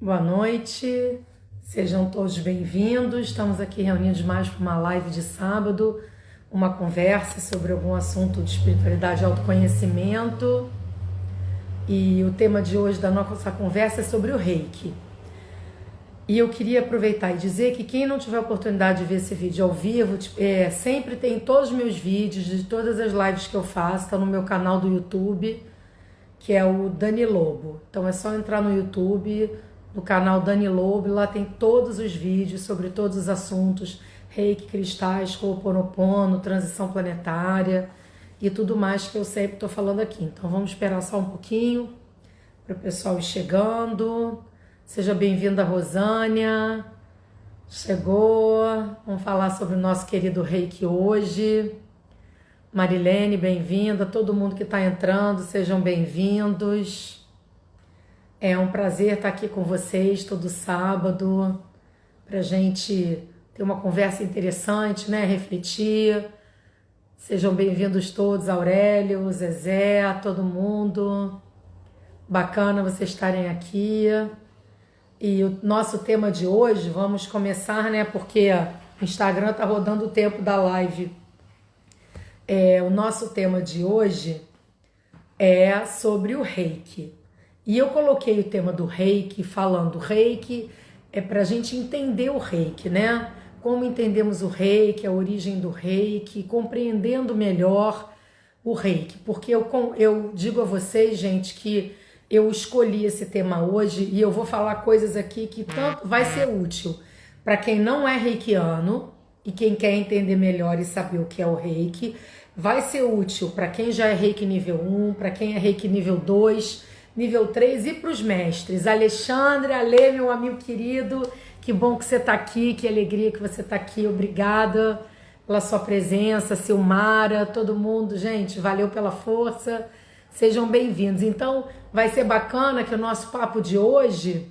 Boa noite, sejam todos bem-vindos. Estamos aqui reunidos mais para uma live de sábado, uma conversa sobre algum assunto de espiritualidade e autoconhecimento. E o tema de hoje da nossa conversa é sobre o Reiki. E eu queria aproveitar e dizer que quem não tiver a oportunidade de ver esse vídeo ao vivo, sempre tem todos os meus vídeos, de todas as lives que eu faço, está no meu canal do YouTube, que é o Dani Lobo. Então é só entrar no YouTube, no canal Dani Lobo, lá tem todos os vídeos sobre todos os assuntos, Reiki, cristais, Ho'oponopono, transição planetária e tudo mais que eu sempre estou falando aqui. Então vamos esperar só um pouquinho para o pessoal ir chegando. Seja bem-vinda, Rosânia. Chegou. Vamos falar sobre o nosso querido Reiki hoje. Marilene, bem-vinda. Todo mundo que está entrando, sejam bem-vindos. É um prazer estar aqui com vocês todo sábado, para a gente ter uma conversa interessante, né? Refletir. Sejam bem-vindos todos, Aurélio, Zezé, todo mundo. Bacana vocês estarem aqui. E o nosso tema de hoje, vamos começar, né? Porque o Instagram tá rodando o tempo da live. O nosso tema de hoje é sobre o Reiki. E eu coloquei o tema do Reiki, falando Reiki é pra gente entender o Reiki, né? Como entendemos o Reiki, a origem do Reiki, compreendendo melhor o Reiki. Porque eu digo a vocês, gente, que eu escolhi esse tema hoje e eu vou falar coisas aqui que tanto vai ser útil para quem não é reikiano e quem quer entender melhor e saber o que é o Reiki. Vai ser útil para quem já é Reiki nível 1, para quem é Reiki nível 2, nível 3 e para os mestres. Alexandre, Ale, meu amigo querido, que bom que você está aqui, que alegria que você está aqui. Obrigada pela sua presença, Silmara, todo mundo. Gente, valeu pela força. Sejam bem-vindos. Então, vai ser bacana que o nosso papo de hoje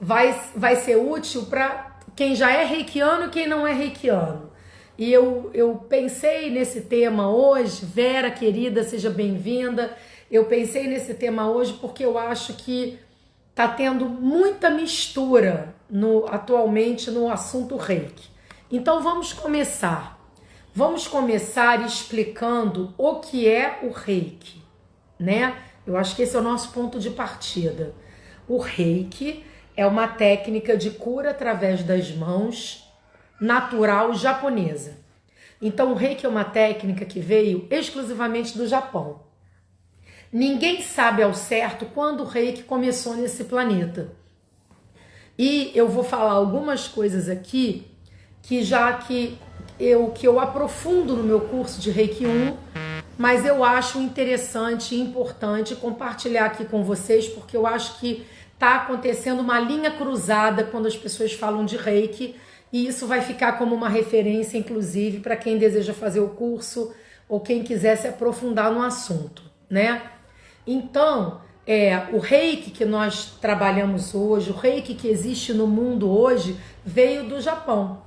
vai ser útil para quem já é reikiano e quem não é reikiano. E eu pensei nesse tema hoje, Vera, querida, seja bem-vinda. Eu pensei nesse tema hoje porque eu acho que está tendo muita mistura atualmente no assunto Reiki. Então, vamos começar. Vamos começar explicando o que é o Reiki, né? Eu acho que esse é o nosso ponto de partida. O Reiki é uma técnica de cura através das mãos, natural japonesa. Então, o Reiki é uma técnica que veio exclusivamente do Japão. Ninguém sabe ao certo quando o Reiki começou nesse planeta. E eu vou falar algumas coisas aqui que eu aprofundo no meu curso de Reiki 1, mas eu acho interessante e importante compartilhar aqui com vocês, porque eu acho que está acontecendo uma linha cruzada quando as pessoas falam de Reiki, e isso vai ficar como uma referência, inclusive, para quem deseja fazer o curso ou quem quiser se aprofundar no assunto, né? Então, o Reiki que nós trabalhamos hoje, o Reiki que existe no mundo hoje, veio do Japão.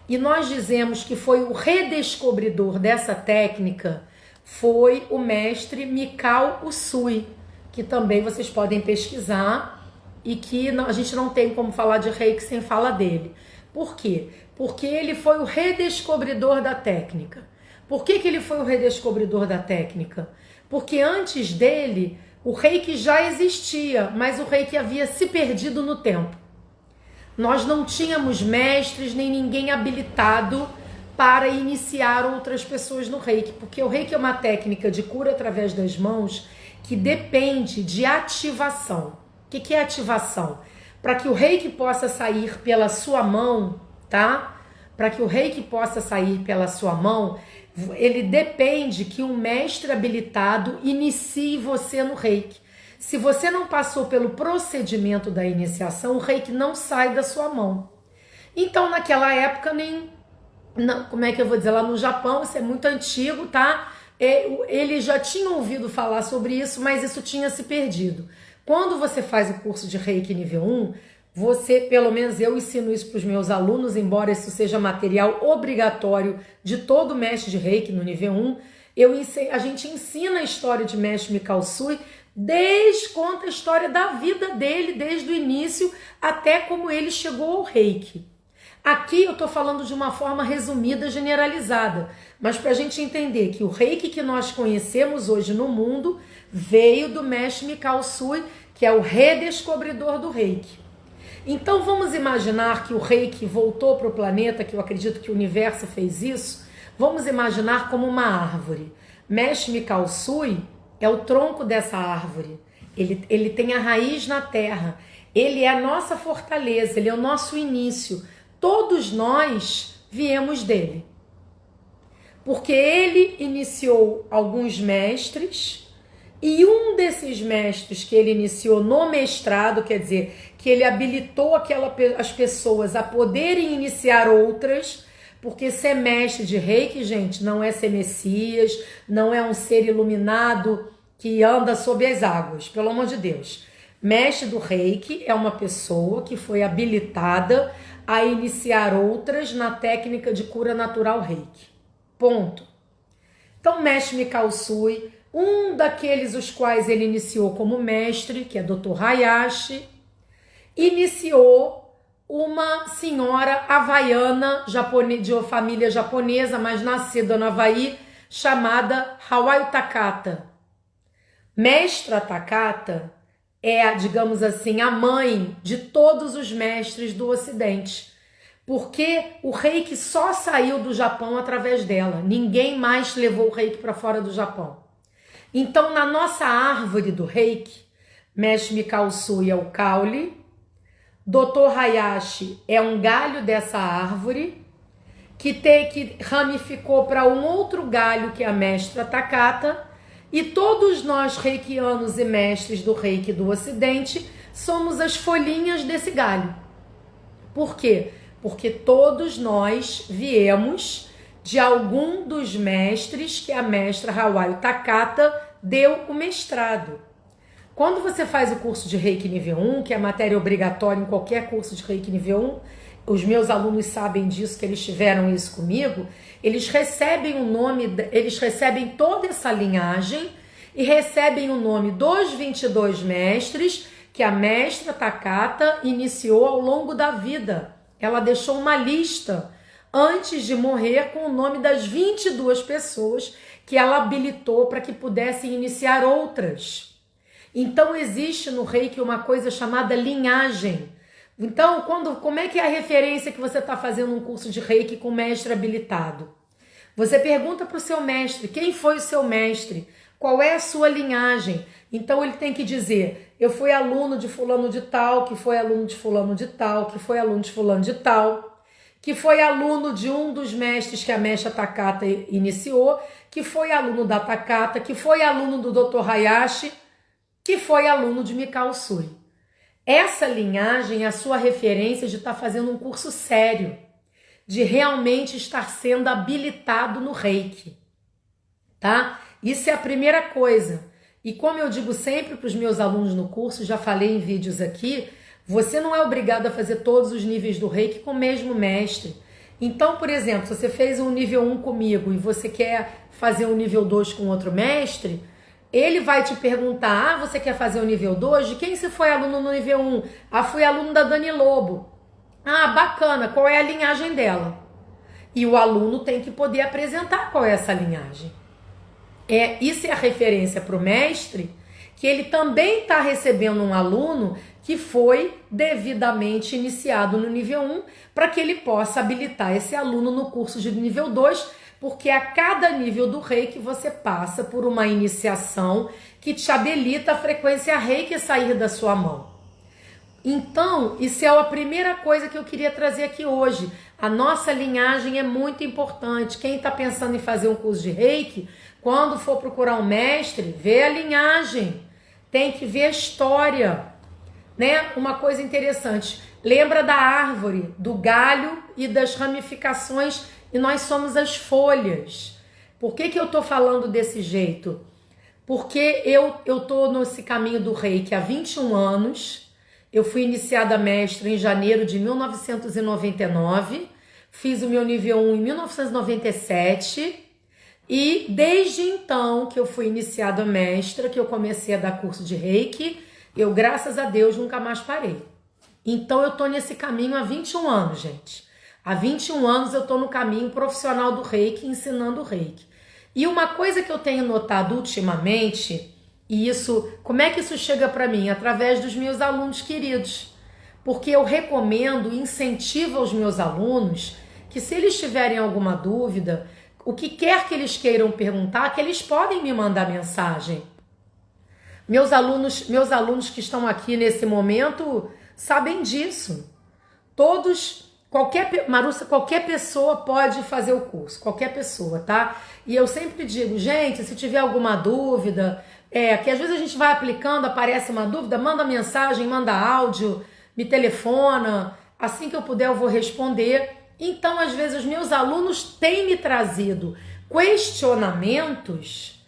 E nós dizemos que foi o redescobridor dessa técnica, foi o mestre Mikao Usui, que também vocês podem pesquisar e que a gente não tem como falar de Reiki sem falar dele. Por quê? Porque ele foi o redescobridor da técnica. Por que ele foi o redescobridor da técnica? Porque antes dele, o Reiki já existia, mas o Reiki havia se perdido no tempo. Nós não tínhamos mestres nem ninguém habilitado para iniciar outras pessoas no Reiki, porque o Reiki é uma técnica de cura através das mãos que depende de ativação. O que é ativação? Para que o Reiki possa sair pela sua mão, tá? Para que o Reiki possa sair pela sua mão, ele depende que um mestre habilitado inicie você no Reiki. Se você não passou pelo procedimento da iniciação, o Reiki não sai da sua mão. Então, naquela época, como é que eu vou dizer? Lá no Japão, isso é muito antigo, tá? Eles já tinham ouvido falar sobre isso, mas isso tinha se perdido. Quando você faz o curso de Reiki nível 1, pelo menos eu ensino isso para os meus alunos, embora isso seja material obrigatório de todo mestre de Reiki no nível 1, a gente ensina a história de mestre Mikao Usui Conta a história da vida dele, desde o início até como ele chegou ao reiki. Aqui eu estou falando de uma forma resumida, generalizada, mas para a gente entender que o reiki que nós conhecemos hoje no mundo veio do mestre Mikao Usui, que é o redescobridor do reiki. Então vamos imaginar que o reiki voltou para o planeta, que eu acredito que o universo fez isso. Vamos imaginar como uma árvore. Mestre Mikao Usui é o tronco dessa árvore. Ele tem a raiz na terra. Ele é a nossa fortaleza, ele é o nosso início. Todos nós viemos dele. Porque ele iniciou alguns mestres, e um desses mestres que ele iniciou no mestrado, quer dizer, que ele habilitou as pessoas a poderem iniciar outras, porque ser mestre de reiki, gente, não é ser messias, não é um ser iluminado que anda sob as águas, pelo amor de Deus. Mestre do reiki é uma pessoa que foi habilitada a iniciar outras na técnica de cura natural reiki. Ponto. Então, mestre Mikao Usui, um daqueles os quais ele iniciou como mestre, que é Dr. Hayashi, iniciou uma senhora havaiana, de família japonesa, mas nascida no Havaí, chamada Hawayo Takata. Mestra Takata é, digamos assim, a mãe de todos os mestres do Ocidente, porque o reiki só saiu do Japão através dela. Ninguém mais levou o reiki para fora do Japão. Então, na nossa árvore do reiki, mestre Mikao Usui é o caule, Dr. Hayashi é um galho dessa árvore, que ramificou para um outro galho, que é a mestra Takata, e todos nós reikianos e mestres do reiki do Ocidente somos as folhinhas desse galho. Por quê? Porque todos nós viemos de algum dos mestres que a mestra Hawayo Takata deu o mestrado. Quando você faz o curso de Reiki nível 1, que é matéria obrigatória em qualquer curso de Reiki nível 1, os meus alunos sabem disso, que eles tiveram isso comigo, eles recebem o nome, eles recebem toda essa linhagem e recebem o nome dos 22 mestres que a mestra Takata iniciou ao longo da vida. Ela deixou uma lista antes de morrer com o nome das 22 pessoas que ela habilitou para que pudessem iniciar outras. Então existe no reiki uma coisa chamada linhagem. Então, como é que é a referência que você está fazendo um curso de reiki com mestre habilitado? Você pergunta para o seu mestre, quem foi o seu mestre? Qual é a sua linhagem? Então ele tem que dizer, eu fui aluno de fulano de tal, que foi aluno de fulano de tal, que foi aluno de fulano de tal, que foi aluno de um dos mestres que a mestra Takata iniciou, que foi aluno da Takata, que foi aluno do Dr. Hayashi, que foi aluno de Mikao Usui. Essa linhagem é a sua referência de estar fazendo um curso sério, de realmente estar sendo habilitado no reiki, tá? Isso é a primeira coisa. E como eu digo sempre para os meus alunos no curso, já falei em vídeos aqui, você não é obrigado a fazer todos os níveis do reiki com o mesmo mestre. Então, por exemplo, se você fez um nível 1 comigo e você quer fazer um nível 2 com outro mestre, ele vai te perguntar, você quer fazer o nível 2? De quem você foi aluno no nível 1? Fui aluno da Dani Lobo. Bacana, qual é a linhagem dela? E o aluno tem que poder apresentar qual é essa linhagem. Isso é a referência para o mestre, que ele também está recebendo um aluno que foi devidamente iniciado no nível 1, para que ele possa habilitar esse aluno no curso de nível 2, porque a cada nível do reiki você passa por uma iniciação que te habilita a frequência reiki sair da sua mão. Então, isso é a primeira coisa que eu queria trazer aqui hoje. A nossa linhagem é muito importante. Quem está pensando em fazer um curso de reiki, quando for procurar um mestre, vê a linhagem, tem que ver a história, né? Uma coisa interessante, lembra da árvore, do galho e das ramificações, e nós somos as folhas. Por que eu estou falando desse jeito? Porque eu estou nesse caminho do reiki há 21 anos, eu fui iniciada mestra em janeiro de 1999, fiz o meu nível 1 em 1997, E desde então que eu fui iniciada mestra, que eu comecei a dar curso de Reiki, eu, graças a Deus, nunca mais parei. Então eu tô nesse caminho há 21 anos, gente. Há 21 anos eu tô no caminho profissional do Reiki, ensinando o Reiki. E uma coisa que eu tenho notado ultimamente, e isso, como é que isso chega para mim? Através dos meus alunos queridos. Porque eu recomendo e incentivo aos meus alunos que, se eles tiverem alguma dúvida, o que quer que eles queiram perguntar, que eles podem me mandar mensagem. Meus alunos que estão aqui nesse momento sabem disso. Todos, Marussa, qualquer pessoa pode fazer o curso, qualquer pessoa, tá? E eu sempre digo, gente, se tiver alguma dúvida, que às vezes a gente vai aplicando, aparece uma dúvida, manda mensagem, manda áudio, me telefona, assim que eu puder eu vou responder. Então, às vezes, os meus alunos têm me trazido questionamentos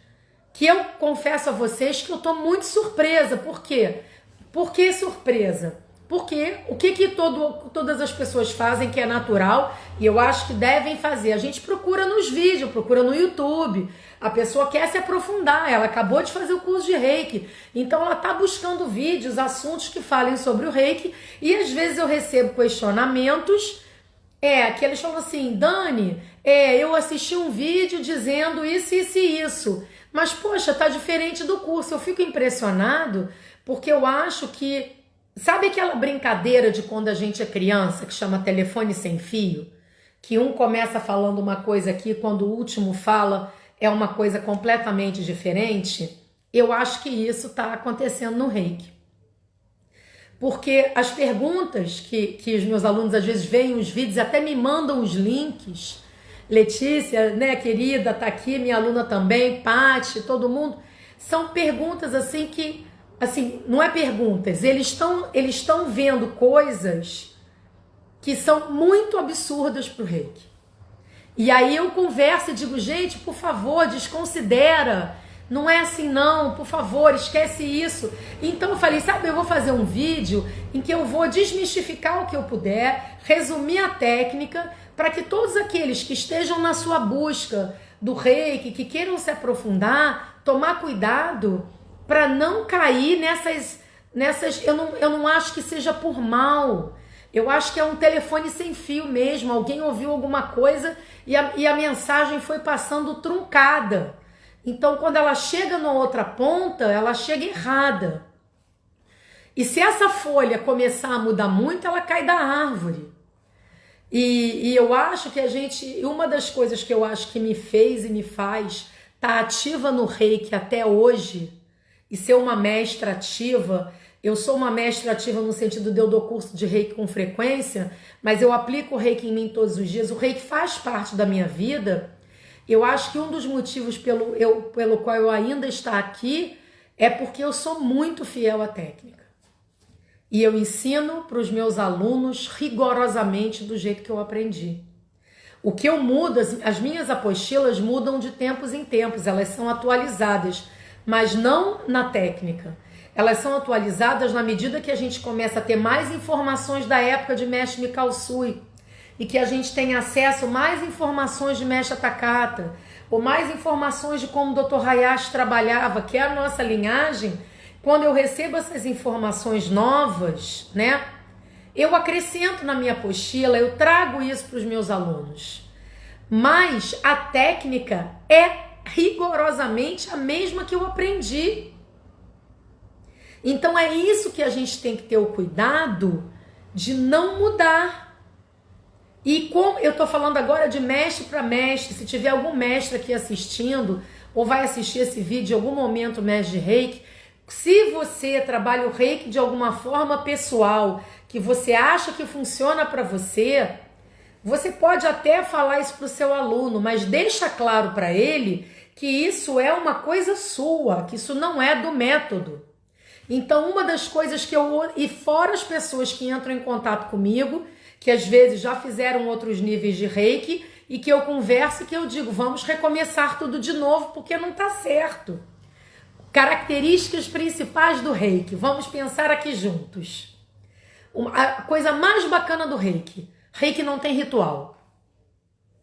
que eu confesso a vocês que eu tô muito surpresa. Por quê? Por que surpresa? Porque o que todas as pessoas fazem que é natural e eu acho que devem fazer? A gente procura nos vídeos, procura no YouTube. A pessoa quer se aprofundar, ela acabou de fazer o curso de Reiki, então ela está buscando vídeos, assuntos que falem sobre o Reiki, e às vezes eu recebo questionamentos que eles falam assim, Dani, eu assisti um vídeo dizendo isso, isso e isso, mas poxa, tá diferente do curso. Eu fico impressionado porque eu acho que, sabe aquela brincadeira de quando a gente é criança, que chama telefone sem fio? Que um começa falando uma coisa aqui, quando o último fala é uma coisa completamente diferente? Eu acho que isso está acontecendo no Reiki. Porque as perguntas que os meus alunos às vezes veem os vídeos, até me mandam os links. Letícia, né, querida, tá aqui, minha aluna também, Paty, todo mundo. São perguntas assim que, assim, não é perguntas, eles estão vendo coisas que são muito absurdas pro Reiki. E aí eu converso e digo, gente, por favor, desconsidera. Não é assim não, por favor, esquece isso. Então eu falei, sabe, eu vou fazer um vídeo em que eu vou desmistificar o que eu puder, resumir a técnica, para que todos aqueles que estejam na sua busca do Reiki, que queiram se aprofundar, tomar cuidado para não cair nessas eu não acho que seja por mal. Eu acho que é um telefone sem fio mesmo. Alguém ouviu alguma coisa e a mensagem foi passando truncada. Então, quando ela chega na outra ponta, ela chega errada. E se essa folha começar a mudar muito, ela cai da árvore. E eu acho que uma das coisas que eu acho que me fez e me faz estar ativa no Reiki até hoje e ser uma mestra ativa. Eu sou uma mestra ativa no sentido de eu dou curso de Reiki com frequência, mas eu aplico o Reiki em mim todos os dias. O Reiki faz parte da minha vida. Eu acho que um dos motivos pelo qual eu ainda estou aqui é porque eu sou muito fiel à técnica. E eu ensino para os meus alunos rigorosamente do jeito que eu aprendi. O que eu mudo, as minhas apostilas mudam de tempos em tempos, elas são atualizadas, mas não na técnica. Elas são atualizadas na medida que a gente começa a ter mais informações da época de Mestre Mikao Usui, e que a gente tem acesso a mais informações de Mestre Takata, ou mais informações de como o Dr. Hayashi trabalhava, que é a nossa linhagem. Quando eu recebo essas informações novas, né, eu acrescento na minha apostila, eu trago isso para os meus alunos. Mas a técnica é rigorosamente a mesma que eu aprendi. Então é isso que a gente tem que ter o cuidado de não mudar. E como eu tô falando agora de mestre para mestre, se tiver algum mestre aqui assistindo, ou vai assistir esse vídeo em algum momento, mestre de Reiki, se você trabalha o Reiki de alguma forma pessoal, que você acha que funciona para você, você pode até falar isso pro seu aluno, mas deixa claro para ele que isso é uma coisa sua, que isso não é do método. Então, uma das coisas que e fora as pessoas que entram em contato comigo, que às vezes já fizeram outros níveis de Reiki, e que eu converso e que eu digo, vamos recomeçar tudo de novo, porque não está certo. Características principais do Reiki, vamos pensar aqui juntos. A coisa mais bacana do Reiki, Reiki não tem ritual,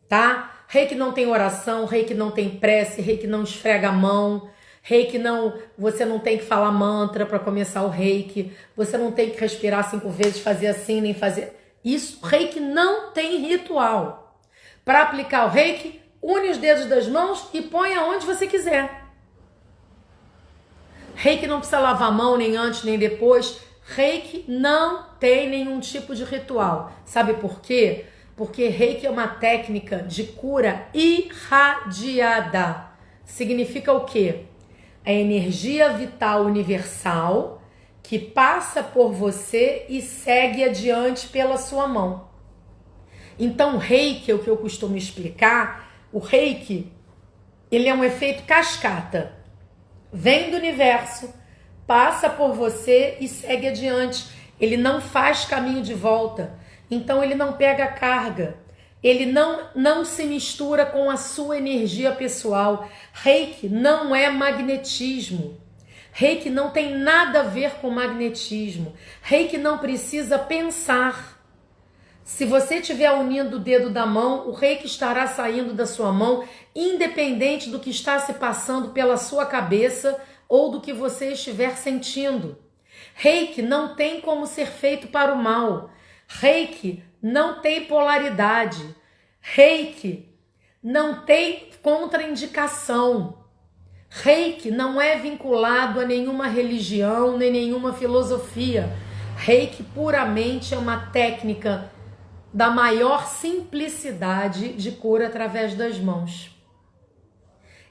tá? Reiki não tem oração, reiki não tem prece, reiki não esfrega a mão, reiki não, você não tem que falar mantra para começar o reiki, você não tem que respirar 5 vezes, fazer assim, nem fazer... Isso, reiki não tem ritual. Para aplicar o reiki, une os dedos das mãos e põe aonde você quiser. Reiki não precisa lavar a mão nem antes nem depois. Reiki não tem nenhum tipo de ritual. Sabe por quê? Porque reiki é uma técnica de cura irradiada. Significa o quê? A energia vital universal que passa por você e segue adiante pela sua mão. Então, reiki é o que eu costumo explicar. O reiki, ele é um efeito cascata. Vem do universo, passa por você e segue adiante. Ele não faz caminho de volta. Então ele não pega carga. Ele não se mistura com a sua energia pessoal. Reiki não é magnetismo. Reiki não tem nada a ver com magnetismo. Reiki não precisa pensar. Se você estiver unindo o dedo da mão, o reiki estará saindo da sua mão, independente do que está se passando pela sua cabeça ou do que você estiver sentindo. Reiki não tem como ser feito para o mal. Reiki não tem polaridade. Reiki não tem contraindicação. Reiki não é vinculado a nenhuma religião nem nenhuma filosofia. Reiki puramente é uma técnica da maior simplicidade de cura através das mãos.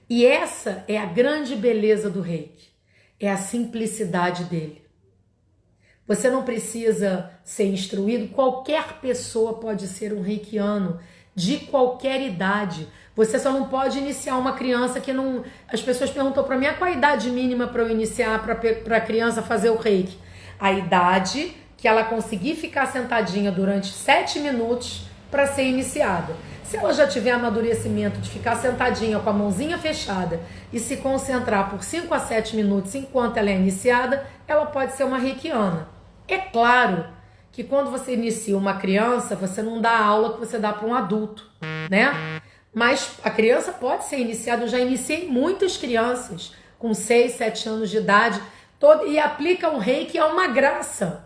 E essa é a grande beleza do reiki, é a simplicidade dele. Você não precisa ser instruído, qualquer pessoa pode ser um reikiano, de qualquer idade. Você só não pode iniciar uma criança que não... As pessoas perguntam para mim, qual a idade mínima para eu iniciar, para a criança fazer o reiki? A idade que ela conseguir ficar sentadinha durante 7 minutos para ser iniciada. Se ela já tiver amadurecimento de ficar sentadinha com a mãozinha fechada e se concentrar por 5 a 7 minutos enquanto ela é iniciada, ela pode ser uma reikiana. É claro que quando você inicia uma criança, você não dá a aula que você dá para um adulto, né? Mas a criança pode ser iniciada. Eu já iniciei muitas crianças com 6, 7 anos de idade e aplica um reiki, é uma graça.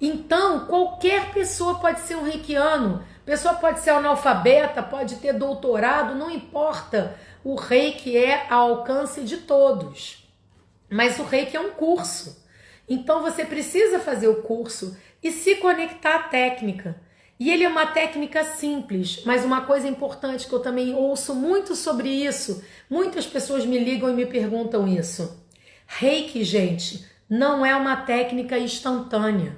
Então, qualquer pessoa pode ser um reikiano. Pessoa pode ser analfabeta, pode ter doutorado, não importa. O reiki é ao alcance de todos. Mas o reiki é um curso. Então, você precisa fazer o curso e se conectar à técnica. E ele é uma técnica simples, mas uma coisa importante que eu também ouço muito sobre isso. Muitas pessoas me ligam e me perguntam isso. Reiki, gente, não é uma técnica instantânea.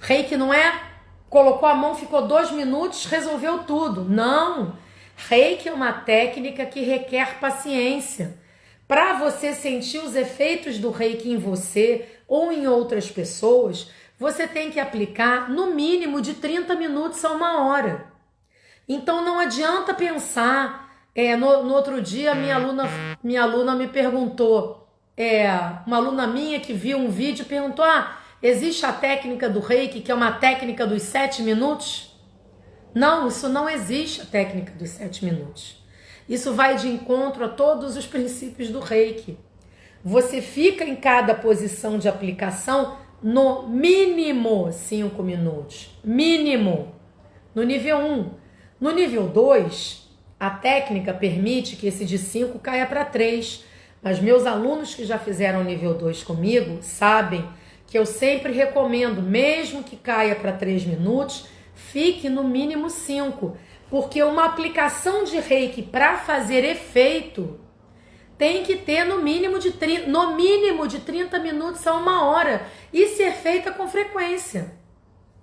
Reiki não é, colocou a mão, ficou 2 minutos, resolveu tudo. Não. Reiki é uma técnica que requer paciência. Para você sentir os efeitos do reiki em você ou em outras pessoas, você tem que aplicar no mínimo de 30 minutos a 1 hora. Então não adianta pensar. No outro dia, minha aluna me perguntou, uma aluna minha que viu um vídeo perguntou, existe a técnica do reiki, que é uma técnica dos 7 minutos? Não, isso não existe, a técnica dos 7 minutos. Isso vai de encontro a todos os princípios do reiki. Você fica em cada posição de aplicação no mínimo 5 minutos. Mínimo. No nível 1. No nível 2, a técnica permite que esse de 5 caia para 3. Mas meus alunos que já fizeram nível 2 comigo sabem que eu sempre recomendo, mesmo que caia para 3 minutos, fique no mínimo 5. Porque uma aplicação de reiki para fazer efeito tem que ter no mínimo de 30 minutos a 1 hora e ser feita com frequência.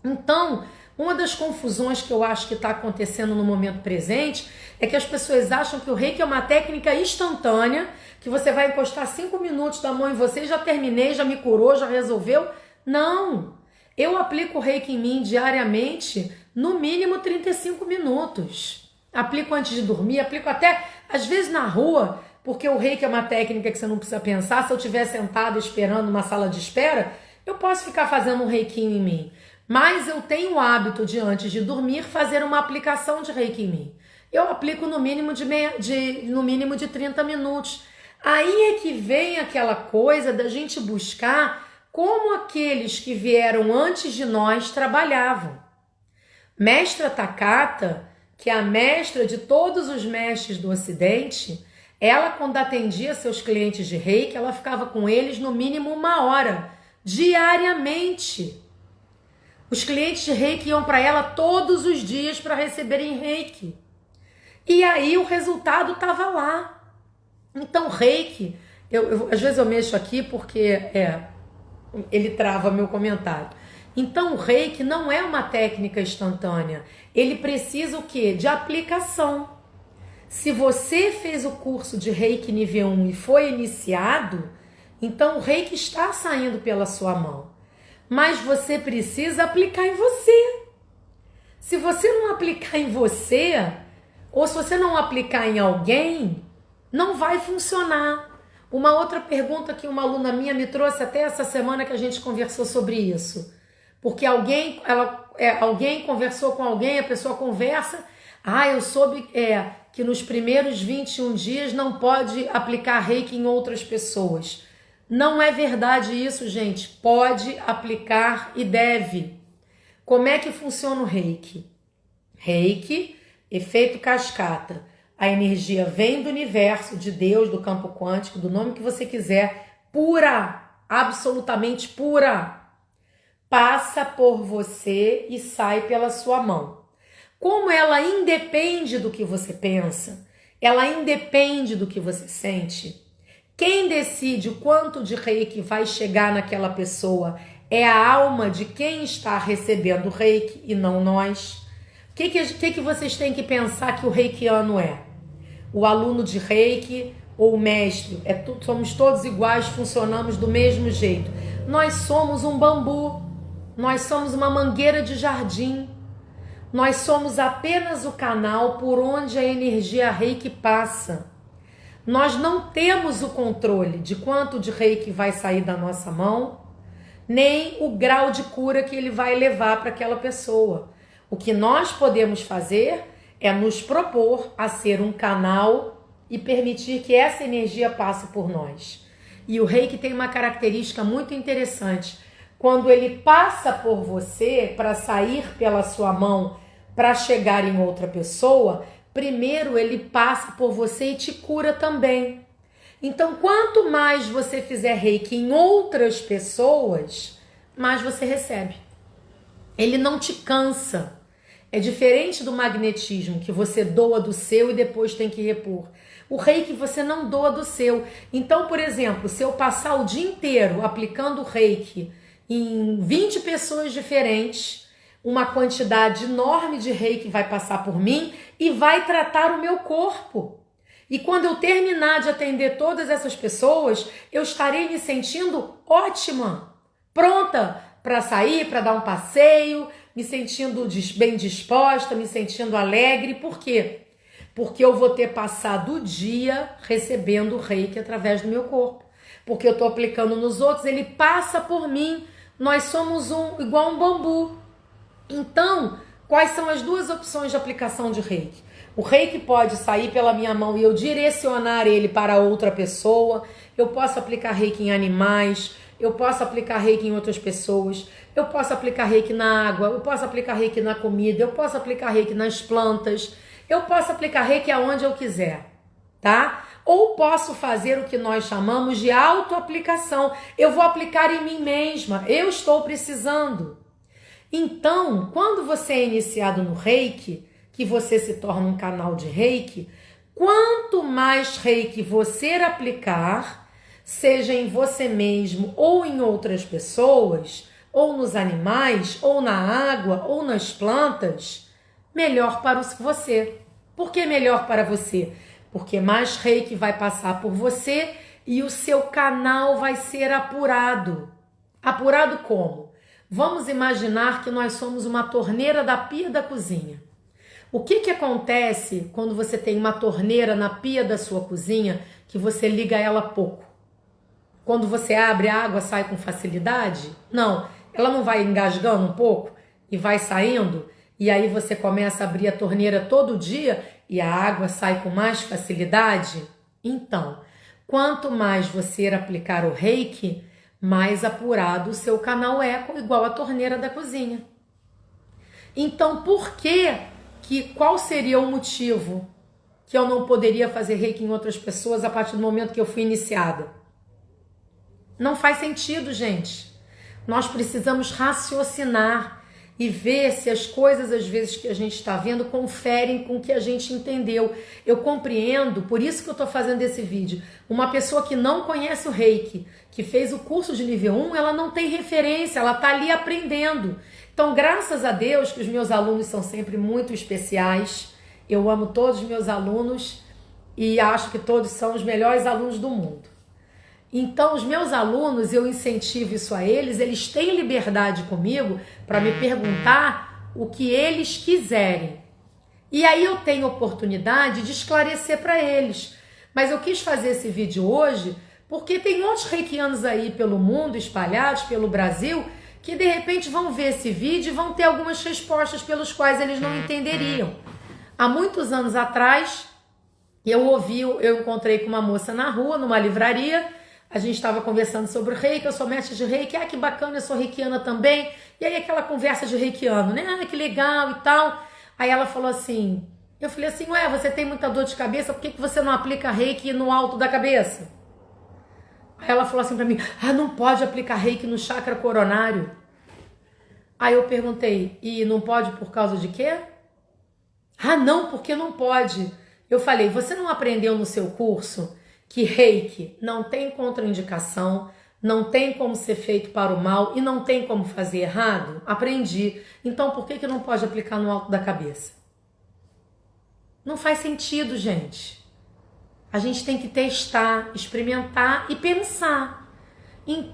Então, uma das confusões que eu acho que está acontecendo no momento presente é que as pessoas acham que o reiki é uma técnica instantânea, que você vai encostar 5 minutos da mão em você, já terminei, já me curou, já resolveu. Não! Eu aplico o reiki em mim diariamente, no mínimo 35 minutos. Aplico antes de dormir, aplico até, às vezes na rua, porque o reiki é uma técnica que você não precisa pensar. Se eu estiver sentado esperando numa sala de espera, eu posso ficar fazendo um reiki em mim. Mas eu tenho o hábito de, antes de dormir, fazer uma aplicação de reiki em mim. Eu aplico no mínimo no mínimo de 30 minutos. Aí é que vem aquela coisa da gente buscar como aqueles que vieram antes de nós trabalhavam. Mestra Takata, que é a mestra de todos os mestres do Ocidente, ela, quando atendia seus clientes de reiki, ela ficava com eles no mínimo 1 hora, diariamente. Os clientes de reiki iam para ela todos os dias para receberem reiki. E aí o resultado estava lá. Então, reiki, às vezes eu mexo aqui porque ele trava meu comentário. Então, o reiki não é uma técnica instantânea. Ele precisa o quê? De aplicação. Se você fez o curso de reiki nível 1 e foi iniciado, então o reiki está saindo pela sua mão. Mas você precisa aplicar em você. Se você não aplicar em você, ou se você não aplicar em alguém, não vai funcionar. Uma outra pergunta que uma aluna minha me trouxe até essa semana que a gente conversou sobre isso. Porque alguém conversou com alguém, a pessoa conversa, eu soube que nos primeiros 21 dias não pode aplicar reiki em outras pessoas. Não é verdade isso, gente. Pode aplicar e deve. Como é que funciona o reiki? Reiki, efeito cascata. A energia vem do universo, de Deus, do campo quântico, do nome que você quiser, pura, absolutamente pura. Passa por você e sai pela sua mão. Como ela independe do que você pensa, ela independe do que você sente, quem decide o quanto de reiki vai chegar naquela pessoa é a alma de quem está recebendo o reiki e não nós. O que vocês têm que pensar que o reikiano é? O aluno de reiki ou o mestre? Somos todos iguais, funcionamos do mesmo jeito. Nós somos um bambu, nós somos uma mangueira de jardim, nós somos apenas o canal por onde a energia reiki passa. Nós não temos o controle de quanto de reiki vai sair da nossa mão, nem o grau de cura que ele vai levar para aquela pessoa. O que nós podemos fazer é nos propor a ser um canal e permitir que essa energia passe por nós. E o reiki tem uma característica muito interessante. Quando ele passa por você para sair pela sua mão, para chegar em outra pessoa, primeiro ele passa por você e te cura também. Então, quanto mais você fizer reiki em outras pessoas, mais você recebe. Ele não te cansa. É diferente do magnetismo, que você doa do seu e depois tem que repor. O reiki você não doa do seu. Então, por exemplo, se eu passar o dia inteiro aplicando reiki em 20 pessoas diferentes, uma quantidade enorme de reiki vai passar por mim e vai tratar o meu corpo. E quando eu terminar de atender todas essas pessoas, eu estarei me sentindo ótima, pronta para sair, para dar um passeio, me sentindo bem disposta, me sentindo alegre. Por quê? Porque eu vou ter passado o dia recebendo o reiki através do meu corpo. Porque eu estou aplicando nos outros, ele passa por mim. Nós somos igual um bambu. Então, quais são as duas opções de aplicação de reiki? O reiki pode sair pela minha mão e eu direcionar ele para outra pessoa. Eu posso aplicar reiki em animais, eu posso aplicar reiki em outras pessoas, eu posso aplicar reiki na água, eu posso aplicar reiki na comida, eu posso aplicar reiki nas plantas, eu posso aplicar reiki aonde eu quiser, tá? Ou posso fazer o que nós chamamos de autoaplicação. Eu vou aplicar em mim mesma, eu estou precisando. Então, quando você é iniciado no reiki, que você se torna um canal de reiki, quanto mais reiki você aplicar, seja em você mesmo ou em outras pessoas, ou nos animais, ou na água, ou nas plantas, melhor para você. Por que melhor para você? Porque mais reiki vai passar por você e o seu canal vai ser apurado. Apurado como? Vamos imaginar que nós somos uma torneira da pia da cozinha. O que acontece quando você tem uma torneira na pia da sua cozinha que você liga ela pouco? Quando você abre, a água sai com facilidade? Não, ela não vai engasgando um pouco e vai saindo? E aí você começa a abrir a torneira todo dia e a água sai com mais facilidade? Então, quanto mais você aplicar o reiki, mais apurado o seu canal é, igual a torneira da cozinha. Então, qual seria o motivo que eu não poderia fazer reiki em outras pessoas a partir do momento que eu fui iniciada? Não faz sentido, gente. Nós precisamos raciocinar e ver se as coisas, às vezes, que a gente está vendo, conferem com o que a gente entendeu. Eu compreendo, por isso que eu estou fazendo esse vídeo. Uma pessoa que não conhece o reiki, que fez o curso de nível 1, ela não tem referência, ela está ali aprendendo. Então, graças a Deus que os meus alunos são sempre muito especiais. Eu amo todos os meus alunos e acho que todos são os melhores alunos do mundo. Então, os meus alunos, eu incentivo isso a eles, eles têm liberdade comigo para me perguntar o que eles quiserem. E aí eu tenho oportunidade de esclarecer para eles. Mas eu quis fazer esse vídeo hoje porque tem outros reikianos aí pelo mundo, espalhados pelo Brasil, que de repente vão ver esse vídeo e vão ter algumas respostas pelos quais eles não entenderiam. Há muitos anos atrás, eu encontrei com uma moça na rua, numa livraria. A gente estava conversando sobre reiki, eu sou mestre de reiki, que bacana, eu sou reikiana também. E aí aquela conversa de reikiano, né? Que legal e tal. Aí ela falou assim, eu falei assim, ué, você tem muita dor de cabeça, por que você não aplica reiki no alto da cabeça? Aí ela falou assim pra mim, não pode aplicar reiki no chakra coronário. Aí eu perguntei, e não pode por causa de quê? Não, porque não pode. Eu falei, você não aprendeu no seu curso que reiki não tem contraindicação, não tem como ser feito para o mal e não tem como fazer errado? Aprendi. Então por que não pode aplicar no alto da cabeça? Não faz sentido, gente. A gente tem que testar, experimentar e pensar.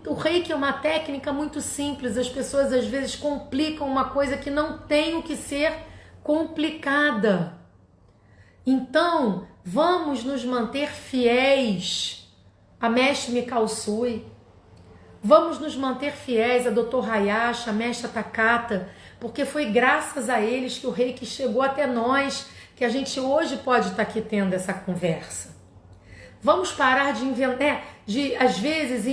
O reiki é uma técnica muito simples. As pessoas às vezes complicam uma coisa que não tem o que ser complicada. Então, vamos nos manter fiéis a Mestre Mikao Usui. Vamos nos manter fiéis a Dr. Hayashi, a Mestre Takata, porque foi graças a eles que o reiki chegou até nós, que a gente hoje pode estar aqui tendo essa conversa. Vamos parar de inventar, às vezes,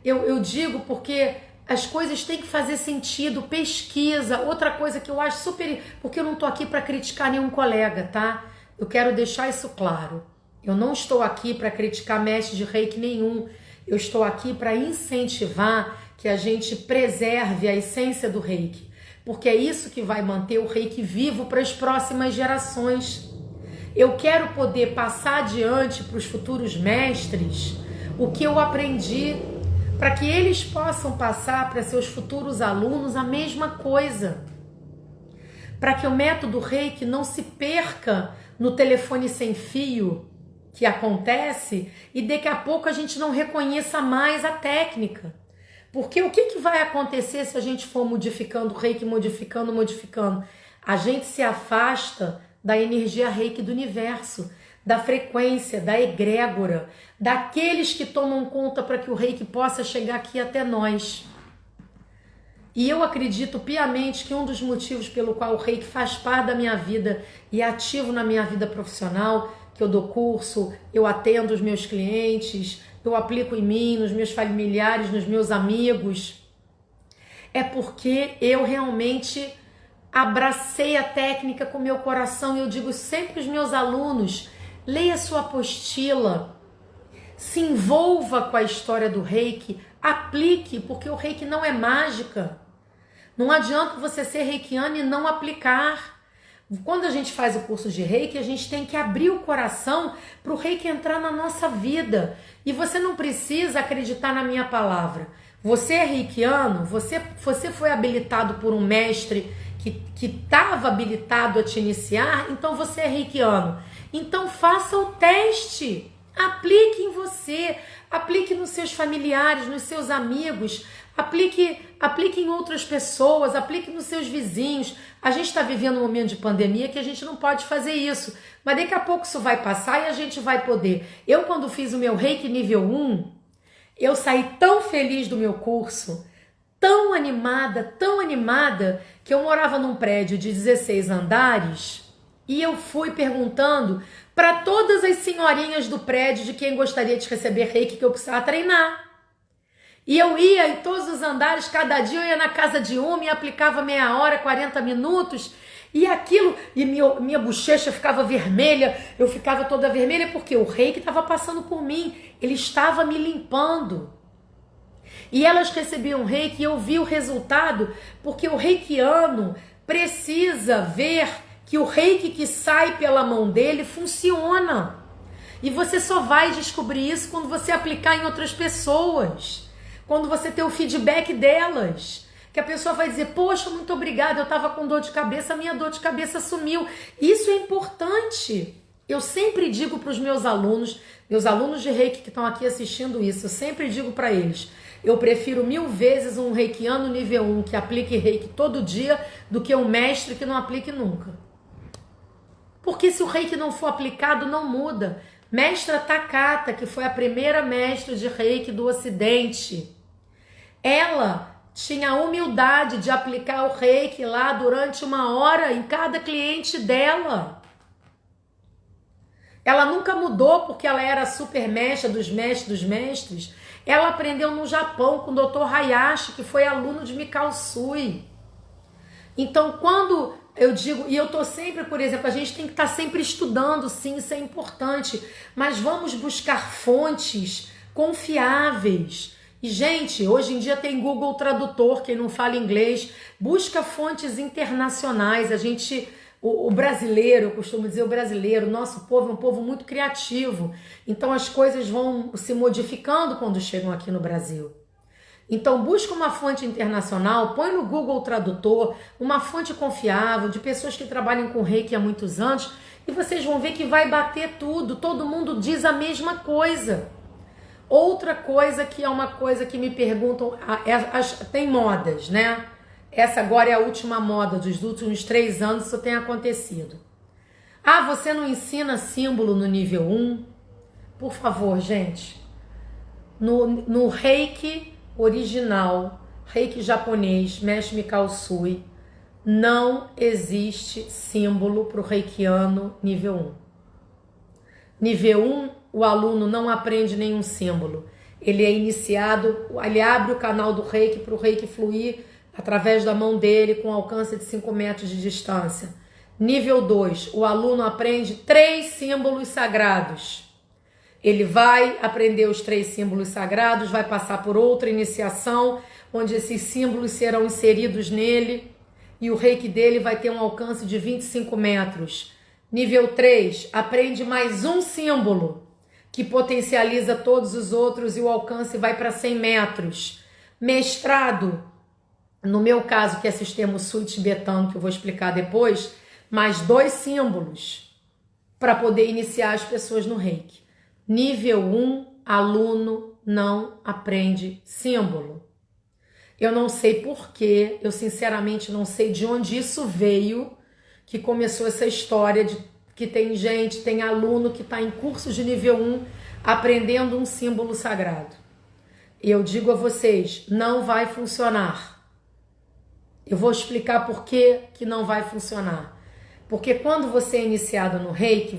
eu digo porque as coisas têm que fazer sentido, pesquisa. Outra coisa que eu acho super... Porque eu não estou aqui para criticar nenhum colega, tá? Eu quero deixar isso claro. Eu não estou aqui para criticar mestre de reiki nenhum. Eu estou aqui para incentivar que a gente preserve a essência do reiki. Porque é isso que vai manter o reiki vivo para as próximas gerações. Eu quero poder passar adiante para os futuros mestres o que eu aprendi, para que eles possam passar para seus futuros alunos a mesma coisa. Para que o método reiki não se perca no telefone sem fio que acontece e daqui a pouco a gente não reconheça mais a técnica. Porque o que vai acontecer se a gente for modificando o reiki, modificando? A gente se afasta da energia reiki do universo, da frequência, da egrégora, daqueles que tomam conta para que o reiki possa chegar aqui até nós. E eu acredito piamente que um dos motivos pelo qual o reiki faz parte da minha vida e é ativo na minha vida profissional, que eu dou curso, eu atendo os meus clientes, eu aplico em mim, nos meus familiares, nos meus amigos, é porque eu realmente abracei a técnica com meu coração. E eu digo sempre aos meus alunos, leia sua apostila, se envolva com a história do reiki, aplique, porque o reiki não é mágica. Não adianta você ser reikiano e não aplicar. Quando a gente faz o curso de reiki, a gente tem que abrir o coração para o reiki entrar na nossa vida. E você não precisa acreditar na minha palavra. Você é reikiano, você foi habilitado por um mestre que estava habilitado a te iniciar, então você é reikiano. Então faça o teste, aplique em você, aplique nos seus familiares, nos seus amigos, aplique em outras pessoas, aplique nos seus vizinhos. A gente está vivendo um momento de pandemia que a gente não pode fazer isso, mas daqui a pouco isso vai passar e a gente vai poder. Eu, quando fiz o meu Reiki nível 1, eu saí tão feliz do meu curso, tão animada, que eu morava num prédio de 16 andares E eu fui perguntando para todas as senhorinhas do prédio de quem gostaria de receber reiki que eu precisava treinar. E eu ia em todos os andares, cada dia eu ia na casa de uma e aplicava meia hora, 40 minutos. E aquilo, e minha bochecha ficava vermelha, eu ficava toda vermelha porque o reiki estava passando por mim, ele estava me limpando. E elas recebiam reiki e eu vi o resultado, porque o reikiano precisa ver que o reiki que sai pela mão dele funciona. E você só vai descobrir isso quando você aplicar em outras pessoas, quando você ter o feedback delas. Que a pessoa vai dizer, poxa, muito obrigada, eu estava com dor de cabeça, a minha dor de cabeça sumiu. Isso é importante. Eu sempre digo para os meus alunos de reiki que estão aqui assistindo isso, eu sempre digo para eles, eu prefiro 1000 vezes um reikiano nível 1 que aplique reiki todo dia do que um mestre que não aplique nunca. Porque se o reiki não for aplicado, não muda. Mestra Takata, que foi a primeira mestra de reiki do Ocidente, ela tinha a humildade de aplicar o reiki lá durante 1 hora em cada cliente dela. Ela nunca mudou porque ela era super mestra dos mestres dos mestres. Ela aprendeu no Japão com o Dr. Hayashi, que foi aluno de Mikao Sui. Então, quando eu digo, e eu tô sempre, por exemplo, a gente tem que estar sempre estudando, sim, isso é importante, mas vamos buscar fontes confiáveis. E, gente, hoje em dia tem Google Tradutor, quem não fala inglês, busca fontes internacionais. A gente, o brasileiro, eu costumo dizer o brasileiro, nosso povo é um povo muito criativo. Então as coisas vão se modificando quando chegam aqui no Brasil. Então busca uma fonte internacional, põe no Google Tradutor, uma fonte confiável, de pessoas que trabalham com reiki há muitos anos, e vocês vão ver que vai bater tudo, todo mundo diz a mesma coisa. Outra coisa que é uma coisa que me perguntam, tem modas, né? Essa agora é a última moda dos últimos 3 anos, isso tem acontecido. Ah, você não ensina símbolo no nível 1? Por favor, gente. No reiki original, reiki japonês, mestre Mikao Sui, não existe símbolo para o reikiano nível 1. Nível 1, o aluno não aprende nenhum símbolo. Ele é iniciado, ele abre o canal do reiki para o reiki fluir através da mão dele com alcance de 5 metros de distância. Nível 2, o aluno aprende 3 símbolos sagrados. Ele vai aprender os 3 símbolos sagrados, vai passar por outra iniciação, onde esses símbolos serão inseridos nele e o reiki dele vai ter um alcance de 25 metros. Nível 3, aprende mais um símbolo, que potencializa todos os outros e o alcance vai para 100 metros. Mestrado, no meu caso, que é sistema Sui tibetano, que eu vou explicar depois, mais 2 símbolos para poder iniciar as pessoas no reiki. Nível 1, aluno não aprende símbolo. Eu não sei porquê, eu sinceramente não sei de onde isso veio, que começou essa história de que tem gente, tem aluno que está em cursos de nível 1 aprendendo um símbolo sagrado. E eu digo a vocês, não vai funcionar. Eu vou explicar por que não vai funcionar. Porque quando você é iniciado no reiki,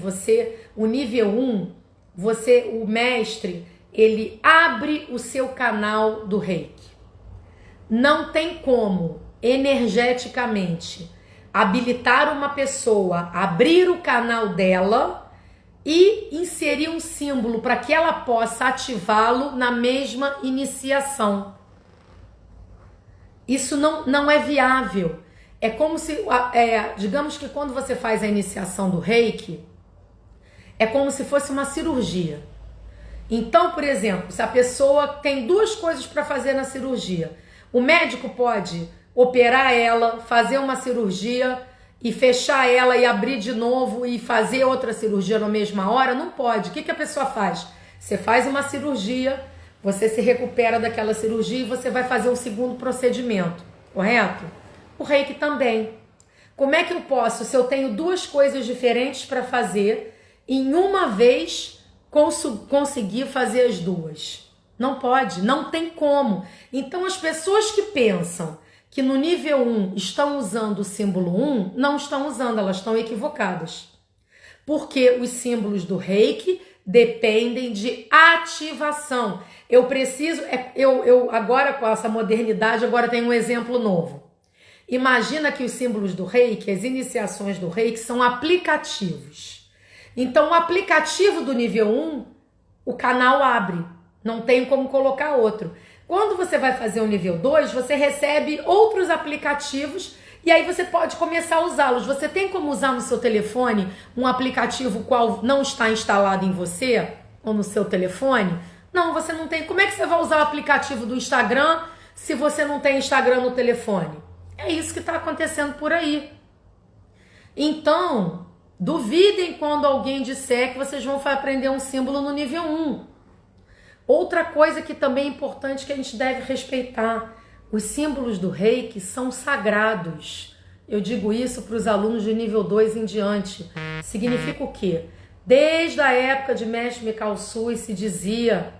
o nível 1, o mestre, ele abre o seu canal do reiki. Não tem como, energeticamente, habilitar uma pessoa, abrir o canal dela e inserir um símbolo para que ela possa ativá-lo na mesma iniciação. Isso não é viável. É como se, digamos que quando você faz a iniciação do reiki, é como se fosse uma cirurgia. Então, por exemplo, se a pessoa tem 2 coisas para fazer na cirurgia, o médico pode operar ela, fazer uma cirurgia e fechar ela e abrir de novo e fazer outra cirurgia na mesma hora? Não pode. O que a pessoa faz? Você faz uma cirurgia, você se recupera daquela cirurgia e você vai fazer um segundo procedimento, correto? O reiki também. Como é que eu posso, se eu tenho 2 coisas diferentes para fazer, em uma vez conseguir fazer as 2? Não pode, não tem como. Então as pessoas que pensam que no nível 1 estão usando o símbolo 1, não estão usando, elas estão equivocadas. Porque os símbolos do Reiki dependem de ativação. Eu preciso, eu agora com essa modernidade, agora tem um exemplo novo. Imagina que os símbolos do Reiki, as iniciações do Reiki são aplicativos. Então o aplicativo do nível 1, o canal abre, não tem como colocar outro. Quando você vai fazer o nível 2, você recebe outros aplicativos e aí você pode começar a usá-los. Você tem como usar no seu telefone um aplicativo qual não está instalado em você ou no seu telefone? Não, você não tem. Como é que você vai usar o aplicativo do Instagram se você não tem Instagram no telefone? É isso que está acontecendo por aí. Então, duvidem quando alguém disser que vocês vão aprender um símbolo no nível 1. Outra coisa que também é importante que a gente deve respeitar, os símbolos do Reiki são sagrados. Eu digo isso para os alunos de nível 2 em diante. Significa o quê? Desde a época de Mestre Mikao Usui se dizia,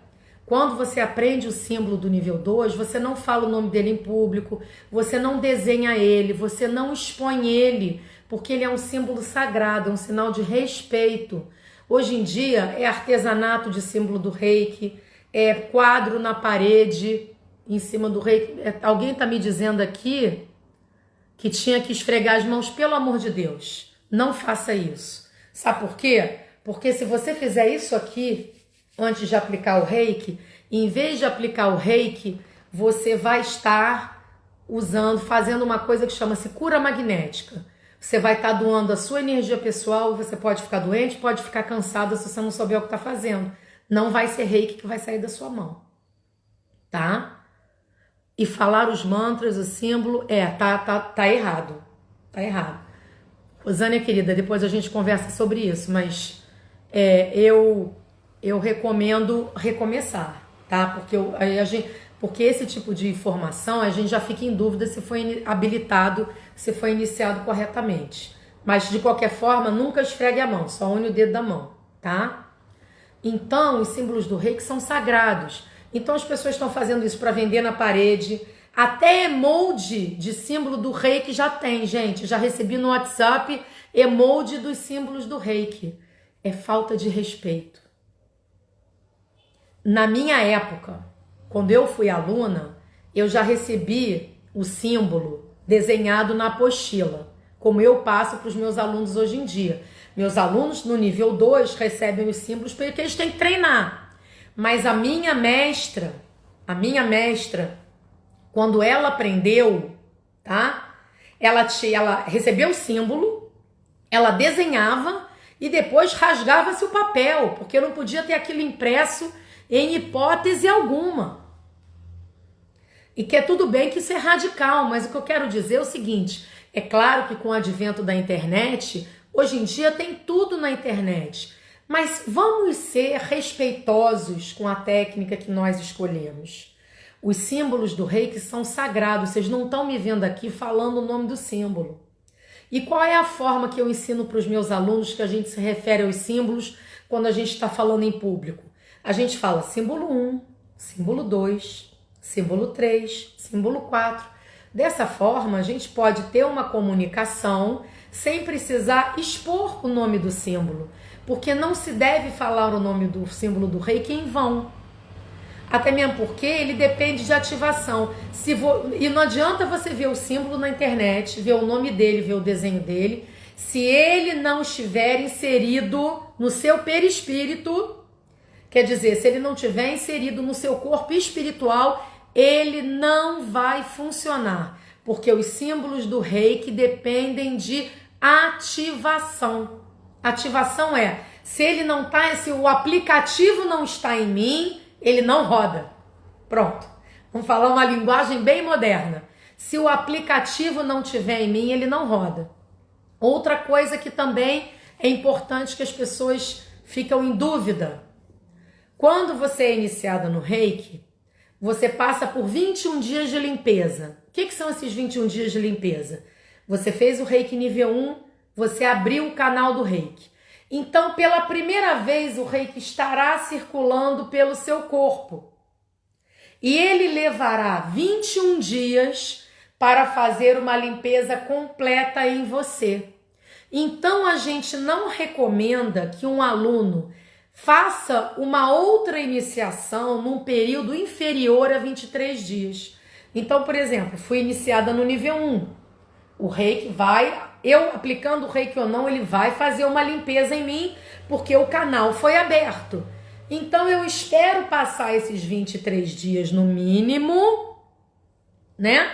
quando você aprende o símbolo do nível 2, você não fala o nome dele em público, você não desenha ele, você não expõe ele, porque ele é um símbolo sagrado, é um sinal de respeito. Hoje em dia é artesanato de símbolo do Reiki, é quadro na parede, em cima do Reiki. Alguém está me dizendo aqui que tinha que esfregar as mãos, pelo amor de Deus. Não faça isso. Sabe por quê? Porque se você fizer isso aqui, antes de aplicar o Reiki, em vez de aplicar o Reiki, você vai estar fazendo uma coisa que chama-se cura magnética. Você vai estar doando a sua energia pessoal, você pode ficar doente, pode ficar cansado se você não souber o que está fazendo. Não vai ser Reiki que vai sair da sua mão, tá? E falar os mantras, o símbolo, tá errado. Tá errado. Rosânia, querida, depois a gente conversa sobre isso, mas eu recomendo recomeçar, tá? Porque esse tipo de informação a gente já fica em dúvida se foi habilitado, se foi iniciado corretamente. Mas, de qualquer forma, nunca esfregue a mão, só une o dedo da mão, tá? Então, os símbolos do Reiki são sagrados. Então, as pessoas estão fazendo isso para vender na parede. Até emoji de símbolo do Reiki já tem, gente. Já recebi no WhatsApp emoji dos símbolos do Reiki. É falta de respeito. Na minha época, quando eu fui aluna, eu já recebi o símbolo desenhado na apostila, como eu passo para os meus alunos hoje em dia. Meus alunos no nível 2 recebem os símbolos porque eles têm que treinar. Mas a minha mestra, quando ela aprendeu, tá? Ela recebeu o símbolo, ela desenhava e depois rasgava-se o papel, porque eu não podia ter aquilo impresso em hipótese alguma. E que é tudo bem que isso é radical, mas o que eu quero dizer é o seguinte, é claro que com o advento da internet, hoje em dia tem tudo na internet, mas vamos ser respeitosos com a técnica que nós escolhemos. Os símbolos do Reiki são sagrados, vocês não estão me vendo aqui falando o nome do símbolo. E qual é a forma que eu ensino para os meus alunos que a gente se refere aos símbolos quando a gente está falando em público? A gente fala símbolo 1, símbolo 2, símbolo 3, símbolo 4. Dessa forma, a gente pode ter uma comunicação sem precisar expor o nome do símbolo, porque não se deve falar o nome do símbolo do Reiki em vão. Até mesmo porque ele depende de ativação. E não adianta você ver o símbolo na internet, ver o nome dele, ver o desenho dele, se ele não estiver inserido no seu perispírito, quer dizer, se ele não estiver inserido no seu corpo espiritual, ele não vai funcionar, porque os símbolos do Reiki dependem de ativação. Ativação é, se o aplicativo não está em mim, ele não roda. Pronto. Vamos falar uma linguagem bem moderna. Se o aplicativo não tiver em mim, ele não roda. Outra coisa que também é importante que as pessoas ficam em dúvida. Quando você é iniciada no Reiki, você passa por 21 dias de limpeza. O que são esses 21 dias de limpeza? Você fez o Reiki nível 1, você abriu o canal do Reiki. Então, pela primeira vez, o Reiki estará circulando pelo seu corpo. E ele levará 21 dias para fazer uma limpeza completa em você. Então a gente não recomenda que um aluno faça uma outra iniciação num período inferior a 23 dias. Então, por exemplo, fui iniciada no nível 1. O reiki vai, eu aplicando o reiki ou não, ele vai fazer uma limpeza em mim, porque o canal foi aberto. Então eu espero passar esses 23 dias no mínimo, né?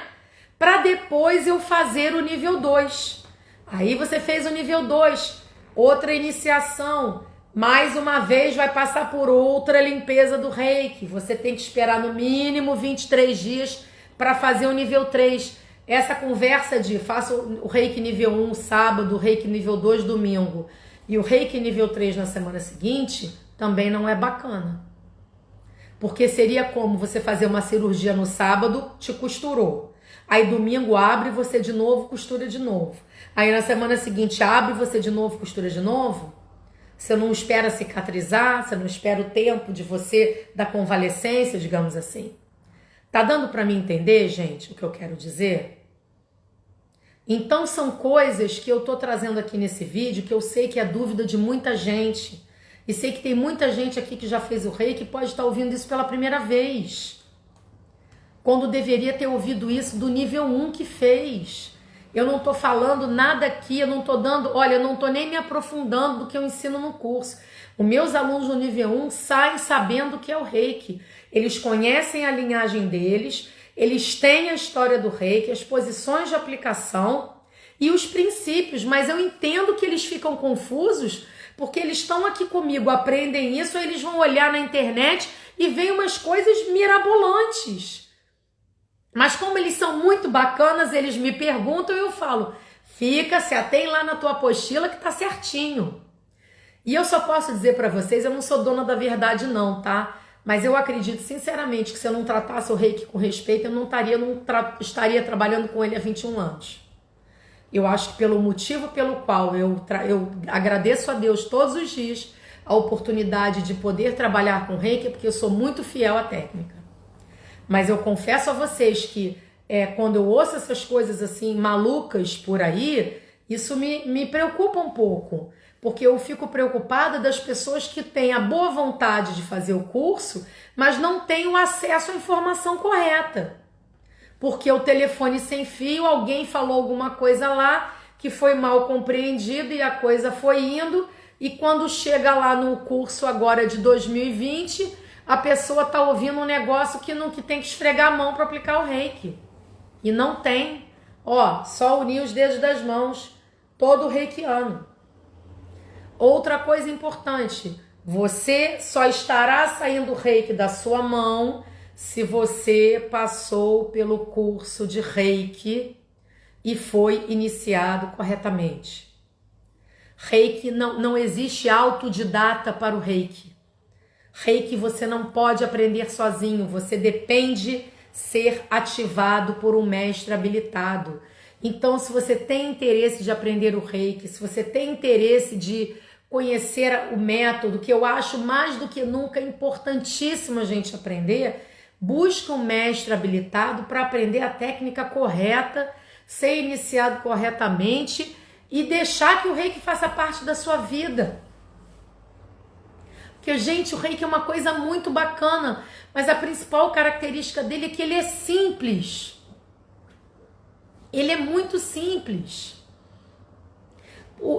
Para depois eu fazer o nível 2. Aí você fez o nível 2, outra iniciação. Mais uma vez vai passar por outra limpeza do reiki. Você tem que esperar no mínimo 23 dias para fazer o nível 3. Essa conversa de faço o reiki nível 1 sábado, o reiki nível 2 domingo e o reiki nível 3 na semana seguinte, também não é bacana. Porque seria como você fazer uma cirurgia no sábado, te costurou. Aí domingo abre, você de novo costura de novo. Aí na semana seguinte abre, você de novo costura de novo. Você não espera cicatrizar, você não espera o tempo de você da convalescência, digamos assim. Tá dando para mim entender, gente, o que eu quero dizer? Então são coisas que eu tô trazendo aqui nesse vídeo que eu sei que é dúvida de muita gente. E sei que tem muita gente aqui que já fez o reiki e pode estar ouvindo isso pela primeira vez. Quando deveria ter ouvido isso do nível 1 que fez. Eu não tô falando nada aqui, eu não tô dando, olha, eu não tô nem me aprofundando do que eu ensino no curso. Os meus alunos do nível 1 saem sabendo o que é o reiki. Eles conhecem a linhagem deles, eles têm a história do reiki, as posições de aplicação e os princípios, mas eu entendo que eles ficam confusos porque eles estão aqui comigo, aprendem isso, aí eles vão olhar na internet e veem umas coisas mirabolantes. Mas como eles são muito bacanas, eles me perguntam e eu falo, fica, se atém lá na tua apostila que tá certinho. E eu só posso dizer para vocês, eu não sou dona da verdade não, tá? Mas eu acredito sinceramente que se eu não tratasse o reiki com respeito, eu não estaria trabalhando com ele há 21 anos. Eu acho que pelo motivo pelo qual eu agradeço a Deus todos os dias a oportunidade de poder trabalhar com reiki, porque eu sou muito fiel à técnica. Mas eu confesso a vocês que quando eu ouço essas coisas assim malucas por aí, isso me preocupa um pouco. Porque eu fico preocupada das pessoas que têm a boa vontade de fazer o curso, mas não têm o acesso à informação correta. Porque o telefone sem fio, alguém falou alguma coisa lá que foi mal compreendido e a coisa foi indo. E quando chega lá no curso agora de 2020, a pessoa está ouvindo um negócio que tem que esfregar a mão para aplicar o reiki. E não tem. Ó, só unir os dedos das mãos, todo reikiano. Outra coisa importante, você só estará saindo reiki da sua mão se você passou pelo curso de reiki e foi iniciado corretamente. Reiki não existe autodidata para o reiki. Reiki você não pode aprender sozinho, você depende ser ativado por um mestre habilitado. Então, se você tem interesse de aprender o reiki, se você tem interesse de conhecer o método, que eu acho mais do que nunca importantíssimo a gente aprender, busque um mestre habilitado para aprender a técnica correta, ser iniciado corretamente e deixar que o reiki faça parte da sua vida. Porque, gente, o reiki é uma coisa muito bacana, mas a principal característica dele é que ele é simples. Ele é muito simples.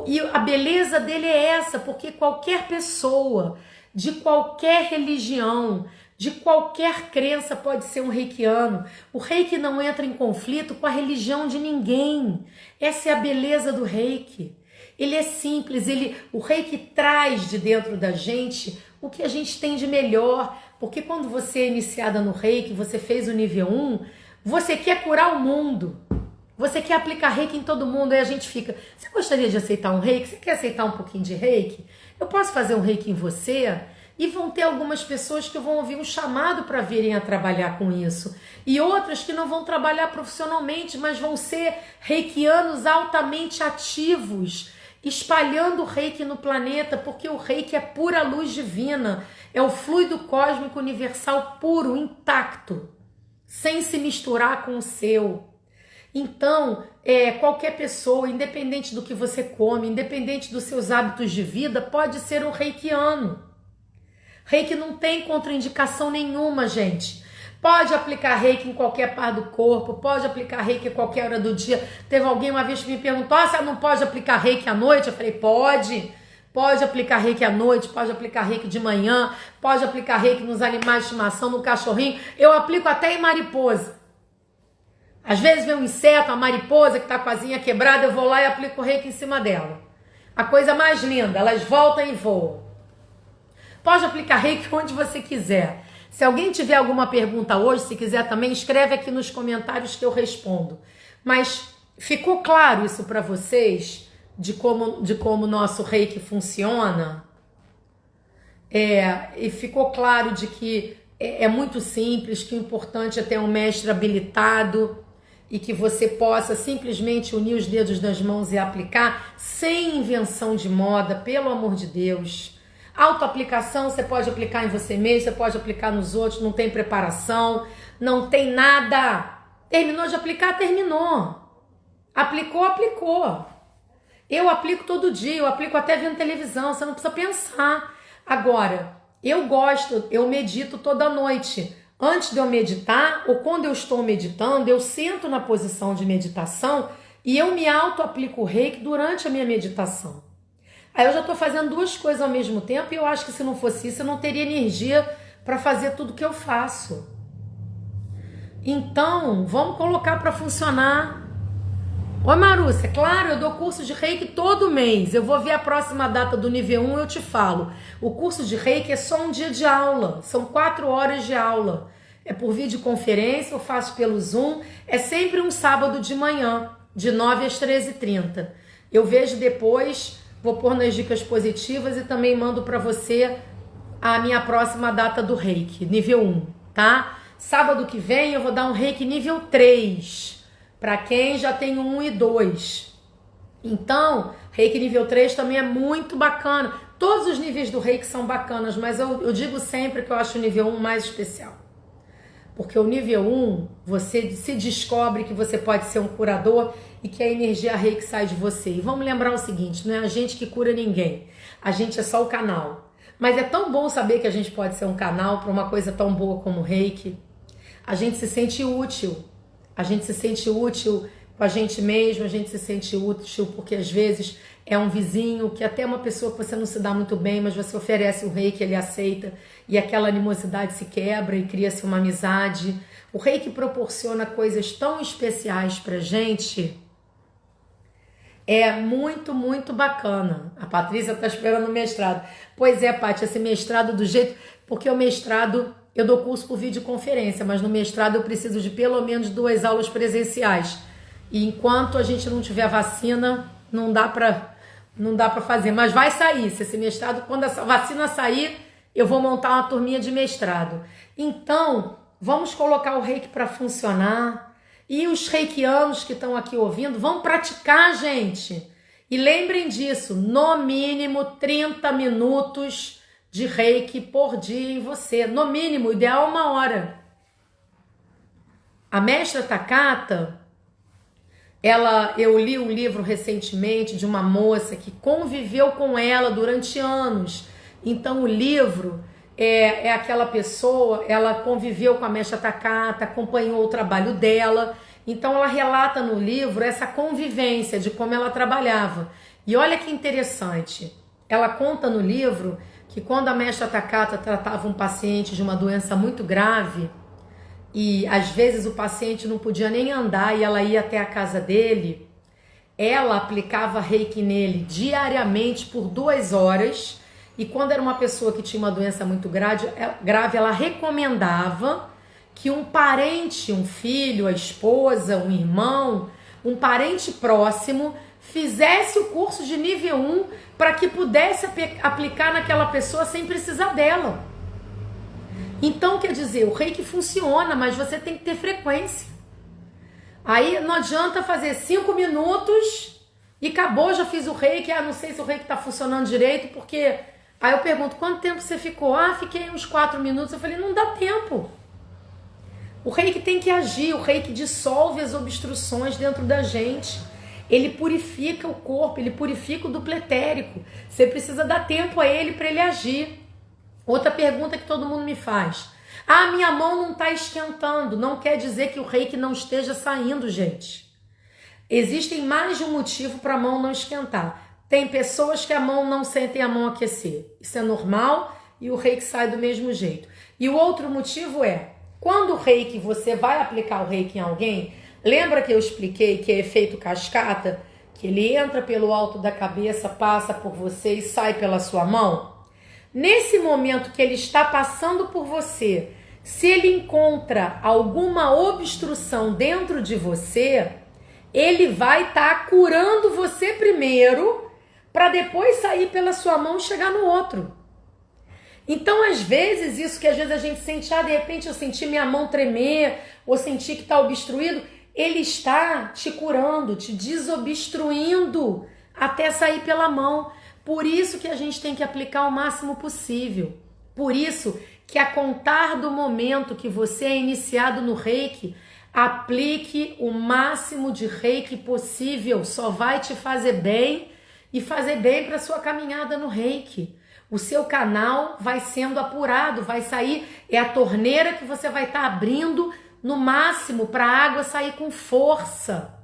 E a beleza dele é essa, porque qualquer pessoa, de qualquer religião, de qualquer crença pode ser um reikiano. O reiki não entra em conflito com a religião de ninguém. Essa é a beleza do reiki. Ele é simples, o reiki traz de dentro da gente o que a gente tem de melhor. Porque quando você é iniciada no reiki, você fez o nível 1, você quer curar o mundo. Você quer aplicar reiki em todo mundo, aí a gente fica, você gostaria de aceitar um reiki? Você quer aceitar um pouquinho de reiki? Eu posso fazer um reiki em você? E vão ter algumas pessoas que vão ouvir um chamado para virem a trabalhar com isso. E outras que não vão trabalhar profissionalmente, mas vão ser reikianos altamente ativos, espalhando o reiki no planeta, porque o reiki é pura luz divina, é o fluido cósmico universal puro, intacto, sem se misturar com o seu. Então, qualquer pessoa, independente do que você come, independente dos seus hábitos de vida, pode ser um reikiano. Reiki não tem contraindicação nenhuma, gente. Pode aplicar reiki em qualquer parte do corpo, pode aplicar reiki em qualquer hora do dia. Teve alguém uma vez que me perguntou, você não pode aplicar reiki à noite? Eu falei, pode. Pode aplicar reiki à noite, pode aplicar reiki de manhã, pode aplicar reiki nos animais de estimação, no cachorrinho. Eu aplico até em mariposa. Às vezes vem um inseto, uma mariposa que está com a asinha quebrada, eu vou lá e aplico reiki em cima dela. A coisa mais linda, elas voltam e voam. Pode aplicar reiki onde você quiser. Se alguém tiver alguma pergunta hoje, se quiser também, escreve aqui nos comentários que eu respondo. Mas ficou claro isso para vocês, de como o nosso reiki funciona? E ficou claro de que é muito simples, que o importante é ter um mestre habilitado e que você possa simplesmente unir os dedos das mãos e aplicar sem invenção de moda, pelo amor de Deus. Autoaplicação você pode aplicar em você mesmo, você pode aplicar nos outros, não tem preparação, não tem nada. Terminou de aplicar, terminou. Aplicou, aplicou. Eu aplico todo dia, eu aplico até vendo televisão, você não precisa pensar. Agora, eu medito toda noite. Antes de eu meditar, ou quando eu estou meditando, eu sento na posição de meditação e eu me auto-aplico o reiki durante a minha meditação. Aí eu já estou fazendo duas coisas ao mesmo tempo e eu acho que se não fosse isso, eu não teria energia para fazer tudo que eu faço. Então, vamos colocar para funcionar. Oi, Marúcia, claro, eu dou curso de reiki todo mês. Eu vou ver a próxima data do nível 1 e eu te falo. O curso de reiki é só um dia de aula, são 4 horas de aula. É por videoconferência, eu faço pelo Zoom. É sempre um sábado de manhã, de 9 às 13h30. Eu vejo depois... Vou pôr nas dicas positivas e também mando para você a minha próxima data do reiki, nível 1, tá? Sábado que vem eu vou dar um reiki nível 3, para quem já tem 1 e 2. Então, reiki nível 3 também é muito bacana. Todos os níveis do reiki são bacanas, mas eu digo sempre que eu acho o nível 1 mais especial. Porque o nível 1, você se descobre que você pode ser um curador e que a energia reiki sai de você. E vamos lembrar o seguinte, não é a gente que cura ninguém, a gente é só o canal. Mas é tão bom saber que a gente pode ser um canal para uma coisa tão boa como o reiki. A gente se sente útil, com a gente mesmo, a gente se sente útil porque às vezes é um vizinho, que até uma pessoa que você não se dá muito bem, mas você oferece o reiki, ele aceita, e aquela animosidade se quebra e cria-se uma amizade. O reiki proporciona coisas tão especiais pra gente. É muito, muito bacana. A Patrícia tá esperando o mestrado. Pois é, Paty, esse mestrado do jeito... Porque o mestrado, eu dou curso por videoconferência, mas no mestrado eu preciso de pelo menos 2 aulas presenciais. E enquanto a gente não tiver vacina, não dá pra fazer. Mas vai sair. Se esse mestrado, quando a vacina sair, eu vou montar uma turminha de mestrado. Então, vamos colocar o reiki para funcionar. E os reikianos que estão aqui ouvindo, vão praticar, gente. E lembrem disso, no mínimo 30 minutos de reiki por dia em você. No mínimo, o ideal é 1 hora. A mestra Takata, eu li um livro recentemente de uma moça que conviveu com ela durante anos. Então o livro é aquela pessoa, ela conviveu com a mestra Takata, acompanhou o trabalho dela. Então ela relata no livro essa convivência de como ela trabalhava. E olha que interessante, ela conta no livro que quando a mestra Takata tratava um paciente de uma doença muito grave, e às vezes o paciente não podia nem andar e ela ia até a casa dele, ela aplicava reiki nele diariamente por 2 horas, e quando era uma pessoa que tinha uma doença muito grave, ela recomendava que um parente, um filho, a esposa, um irmão, um parente próximo, fizesse o curso de nível 1 para que pudesse aplicar naquela pessoa sem precisar dela. Então, quer dizer, o reiki funciona, mas você tem que ter frequência. Aí não adianta fazer 5 minutos e acabou, já fiz o reiki, não sei se o reiki está funcionando direito, porque... Aí eu pergunto, quanto tempo você ficou? Fiquei uns 4 minutos. Eu falei, não dá tempo. O reiki tem que agir, o reiki dissolve as obstruções dentro da gente. Ele purifica o corpo, ele purifica o duplo etérico. Você precisa dar tempo a ele para ele agir. Outra pergunta que todo mundo me faz. Ah, minha mão não está esquentando. Não quer dizer que o reiki não esteja saindo, gente. Existem mais de um motivo para a mão não esquentar. Tem pessoas que a mão não sentem a mão aquecer. Isso é normal e o reiki sai do mesmo jeito. E o outro motivo é, quando o reiki, você vai aplicar o reiki em alguém, lembra que eu expliquei que é efeito cascata? Que ele entra pelo alto da cabeça, passa por você e sai pela sua mão? Nesse momento que ele está passando por você, se ele encontra alguma obstrução dentro de você, ele vai estar curando você primeiro, para depois sair pela sua mão e chegar no outro. Então, às vezes, isso que às vezes a gente sente, de repente eu senti minha mão tremer, ou senti que está obstruído, ele está te curando, te desobstruindo até sair pela mão. Por isso que a gente tem que aplicar o máximo possível. Por isso que a contar do momento que você é iniciado no reiki, aplique o máximo de reiki possível. Só vai te fazer bem e fazer bem para sua caminhada no reiki. O seu canal vai sendo apurado, vai sair, é a torneira que você vai estar abrindo no máximo para a água sair com força.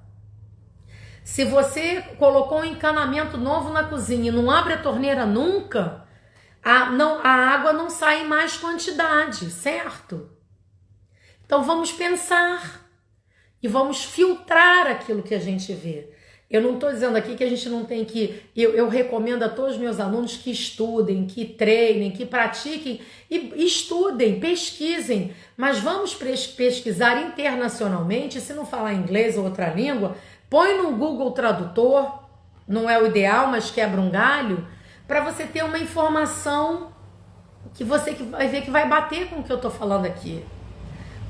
Se você colocou um encanamento novo na cozinha e não abre a torneira nunca, a água não sai em mais quantidade, certo? Então vamos pensar e vamos filtrar aquilo que a gente vê. Eu não estou dizendo aqui que a gente não tem que... Eu recomendo a todos os meus alunos que estudem, que treinem, que pratiquem e estudem, pesquisem. Mas vamos pesquisar internacionalmente, se não falar inglês ou outra língua, põe no Google Tradutor, não é o ideal, mas quebra um galho, para você ter uma informação que você vai ver que vai bater com o que eu estou falando aqui.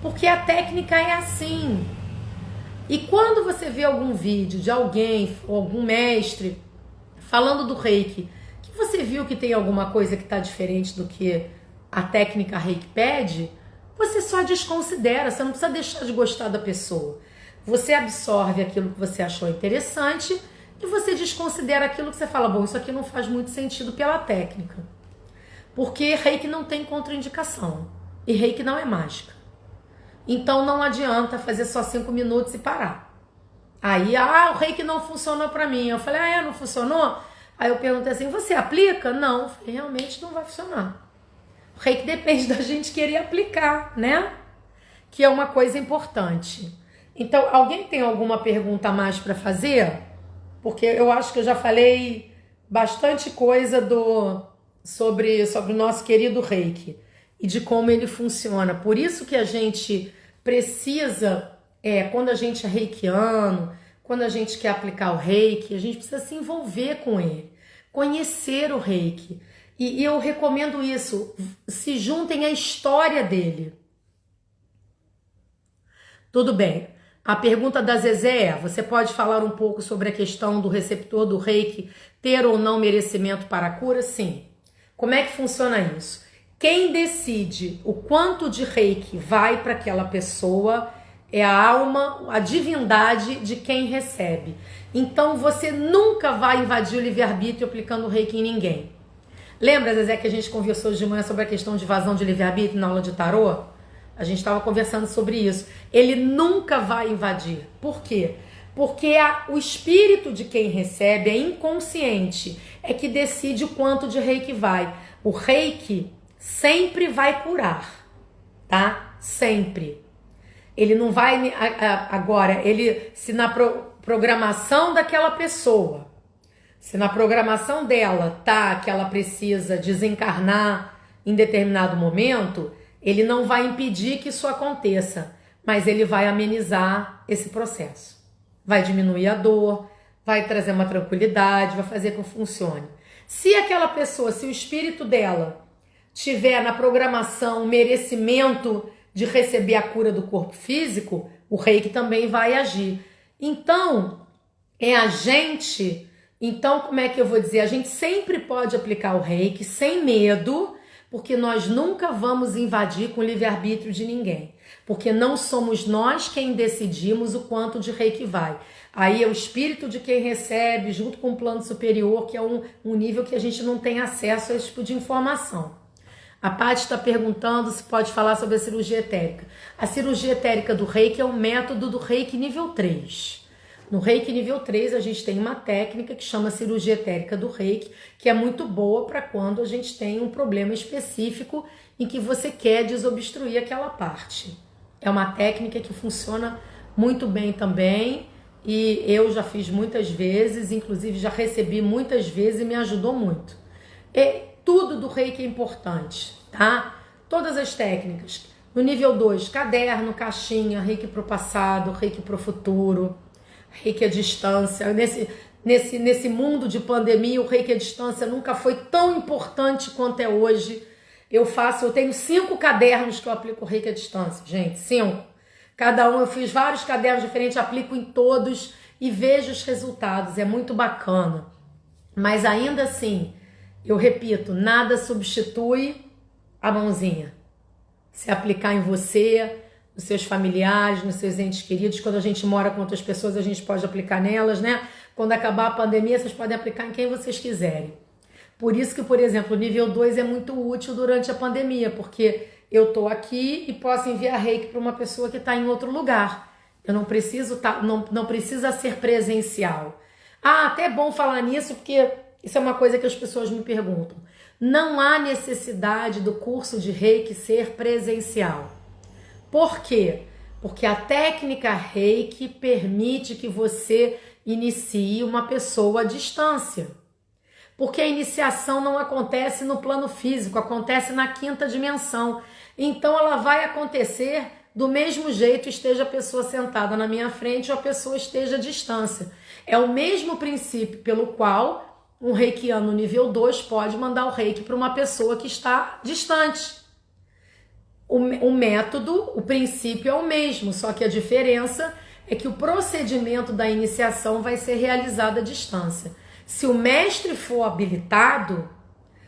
Porque a técnica é assim. E quando você vê algum vídeo de alguém, ou algum mestre, falando do reiki, que você viu que tem alguma coisa que está diferente do que a técnica reiki pede, você só desconsidera, você não precisa deixar de gostar da pessoa. Você absorve aquilo que você achou interessante e você desconsidera aquilo que você fala, bom, isso aqui não faz muito sentido pela técnica. Porque reiki não tem contraindicação e reiki não é mágica. Então não adianta fazer só 5 minutos e parar. Aí, o reiki não funcionou pra mim. Eu falei, não funcionou? Aí eu perguntei assim, você aplica? Não, eu falei, realmente não vai funcionar. O reiki depende da gente querer aplicar, né? Que é uma coisa importante. Então, alguém tem alguma pergunta a mais para fazer? Porque eu acho que eu já falei bastante coisa sobre o nosso querido reiki e de como ele funciona. Por isso que a gente precisa, quando a gente é reikiano, quando a gente quer aplicar o reiki, a gente precisa se envolver com ele, conhecer o reiki. E eu recomendo isso, se juntem à história dele. Tudo bem. A pergunta da Zezé é, você pode falar um pouco sobre a questão do receptor do reiki ter ou não merecimento para a cura? Sim. Como é que funciona isso? Quem decide o quanto de reiki vai para aquela pessoa é a alma, a divindade de quem recebe. Então você nunca vai invadir o livre-arbítrio aplicando reiki em ninguém. Lembra, Zezé, que a gente conversou de manhã sobre a questão de vazão de livre-arbítrio na aula de tarô? A gente estava conversando sobre isso. Ele nunca vai invadir. Por quê? Porque o espírito de quem recebe é inconsciente, é que decide o quanto de reiki vai. O reiki sempre vai curar, tá? Sempre. Ele não vai... Agora, se na programação daquela pessoa, se na programação dela tá que ela precisa desencarnar em determinado momento, ele não vai impedir que isso aconteça, mas ele vai amenizar esse processo. Vai diminuir a dor, vai trazer uma tranquilidade, vai fazer com que funcione. Se aquela pessoa, se o espírito dela tiver na programação o merecimento de receber a cura do corpo físico, o reiki também vai agir. Então, como é que eu vou dizer? A gente sempre pode aplicar o reiki sem medo, porque nós nunca vamos invadir com o livre-arbítrio de ninguém, porque não somos nós quem decidimos o quanto de reiki vai. Aí é o espírito de quem recebe, junto com o plano superior, que é um nível que a gente não tem acesso a esse tipo de informação. A Paty está perguntando se pode falar sobre a cirurgia etérica. A cirurgia etérica do reiki é um método do reiki nível 3. No reiki nível 3, a gente tem uma técnica que chama cirurgia etérica do reiki, que é muito boa para quando a gente tem um problema específico em que você quer desobstruir aquela parte. É uma técnica que funciona muito bem também, e eu já fiz muitas vezes, inclusive já recebi muitas vezes e me ajudou muito. E tudo do reiki é importante, tá? Todas as técnicas. No nível 2, caderno, caixinha, reiki pro passado, reiki pro futuro, reiki à distância. Nesse mundo de pandemia, o reiki à distância nunca foi tão importante quanto é hoje. Eu tenho 5 cadernos que eu aplico reiki à distância, gente, 5. Cada um, eu fiz vários cadernos diferentes, aplico em todos e vejo os resultados, é muito bacana. Mas ainda assim, eu repito, nada substitui a mãozinha. Se aplicar em você, nos seus familiares, nos seus entes queridos, quando a gente mora com outras pessoas, a gente pode aplicar nelas, né? Quando acabar a pandemia, vocês podem aplicar em quem vocês quiserem. Por isso que, por exemplo, o nível 2 é muito útil durante a pandemia, porque eu tô aqui e posso enviar reiki para uma pessoa que está em outro lugar. Eu não preciso não precisa ser presencial. Até é bom falar nisso, porque isso é uma coisa que as pessoas me perguntam. Não há necessidade do curso de reiki ser presencial. Por quê? Porque a técnica reiki permite que você inicie uma pessoa à distância. Porque a iniciação não acontece no plano físico, acontece na 5ª dimensão. Então ela vai acontecer do mesmo jeito, esteja a pessoa sentada na minha frente ou a pessoa esteja à distância. É o mesmo princípio pelo qual um reikiano nível 2 pode mandar o reiki para uma pessoa que está distante. O método, o princípio é o mesmo, só que a diferença é que o procedimento da iniciação vai ser realizado à distância. Se o mestre for habilitado,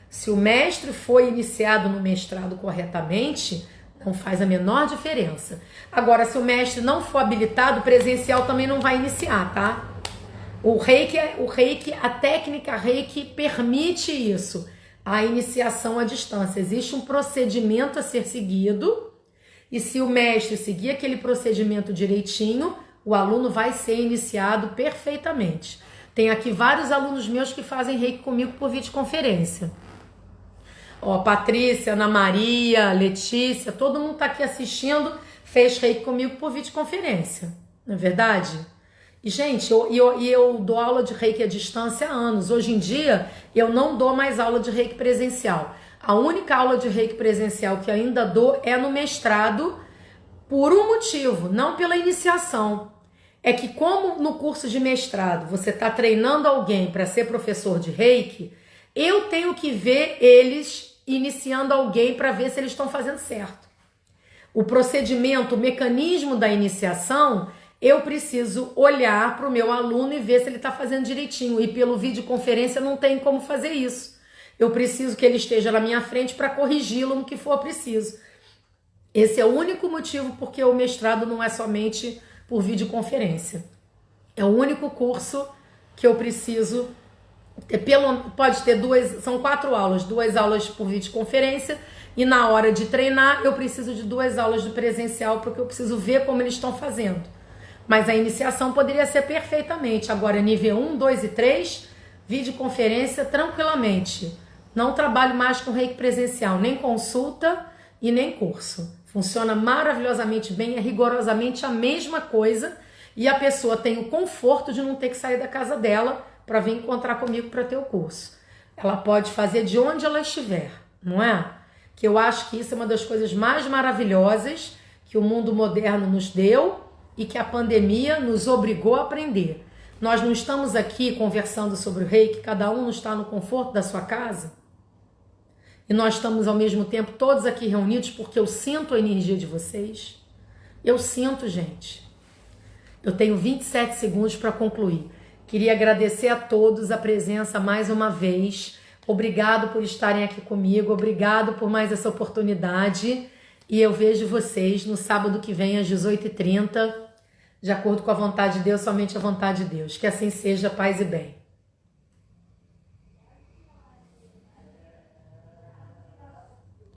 se o mestre foi iniciado no mestrado corretamente, não faz a menor diferença. Agora, se o mestre não for habilitado, presencial também não vai iniciar, tá? O reiki, a técnica reiki permite isso, a iniciação à distância. Existe um procedimento a ser seguido e se o mestre seguir aquele procedimento direitinho, o aluno vai ser iniciado perfeitamente. Tem aqui vários alunos meus que fazem reiki comigo por videoconferência. Patrícia, Ana Maria, Letícia, todo mundo tá aqui assistindo, fez reiki comigo por videoconferência, não é verdade? E, gente, eu dou aula de reiki à distância há anos. Hoje em dia, eu não dou mais aula de reiki presencial. A única aula de reiki presencial que ainda dou é no mestrado, por um motivo, não pela iniciação. É que como no curso de mestrado você está treinando alguém para ser professor de reiki, eu tenho que ver eles iniciando alguém para ver se eles estão fazendo certo. O procedimento, o mecanismo da iniciação, eu preciso olhar para o meu aluno e ver se ele está fazendo direitinho. E pelo videoconferência não tem como fazer isso. Eu preciso que ele esteja na minha frente para corrigi-lo no que for preciso. Esse é o único motivo porque o mestrado não é somente por videoconferência. É o único curso que eu preciso ter, pode ter são 4 aulas, 2 aulas por videoconferência e na hora de treinar eu preciso de 2 aulas de presencial porque eu preciso ver como eles estão fazendo. Mas a iniciação poderia ser perfeitamente. Agora, nível 1, 2 e 3, videoconferência tranquilamente. Não trabalho mais com reiki presencial, nem consulta e nem curso. Funciona maravilhosamente bem, é rigorosamente a mesma coisa e a pessoa tem o conforto de não ter que sair da casa dela para vir encontrar comigo para ter o curso. Ela pode fazer de onde ela estiver, não é? Que eu acho que isso é uma das coisas mais maravilhosas que o mundo moderno nos deu e que a pandemia nos obrigou a aprender. Nós não estamos aqui conversando sobre o reiki, cada um não está no conforto da sua casa? E nós estamos ao mesmo tempo todos aqui reunidos porque eu sinto a energia de vocês. Eu sinto, gente. Eu tenho 27 segundos para concluir. Queria agradecer a todos a presença mais uma vez. Obrigado por estarem aqui comigo, obrigado por mais essa oportunidade. E eu vejo vocês no sábado que vem às 18h30, de acordo com a vontade de Deus, somente a vontade de Deus. Que assim seja, paz e bem.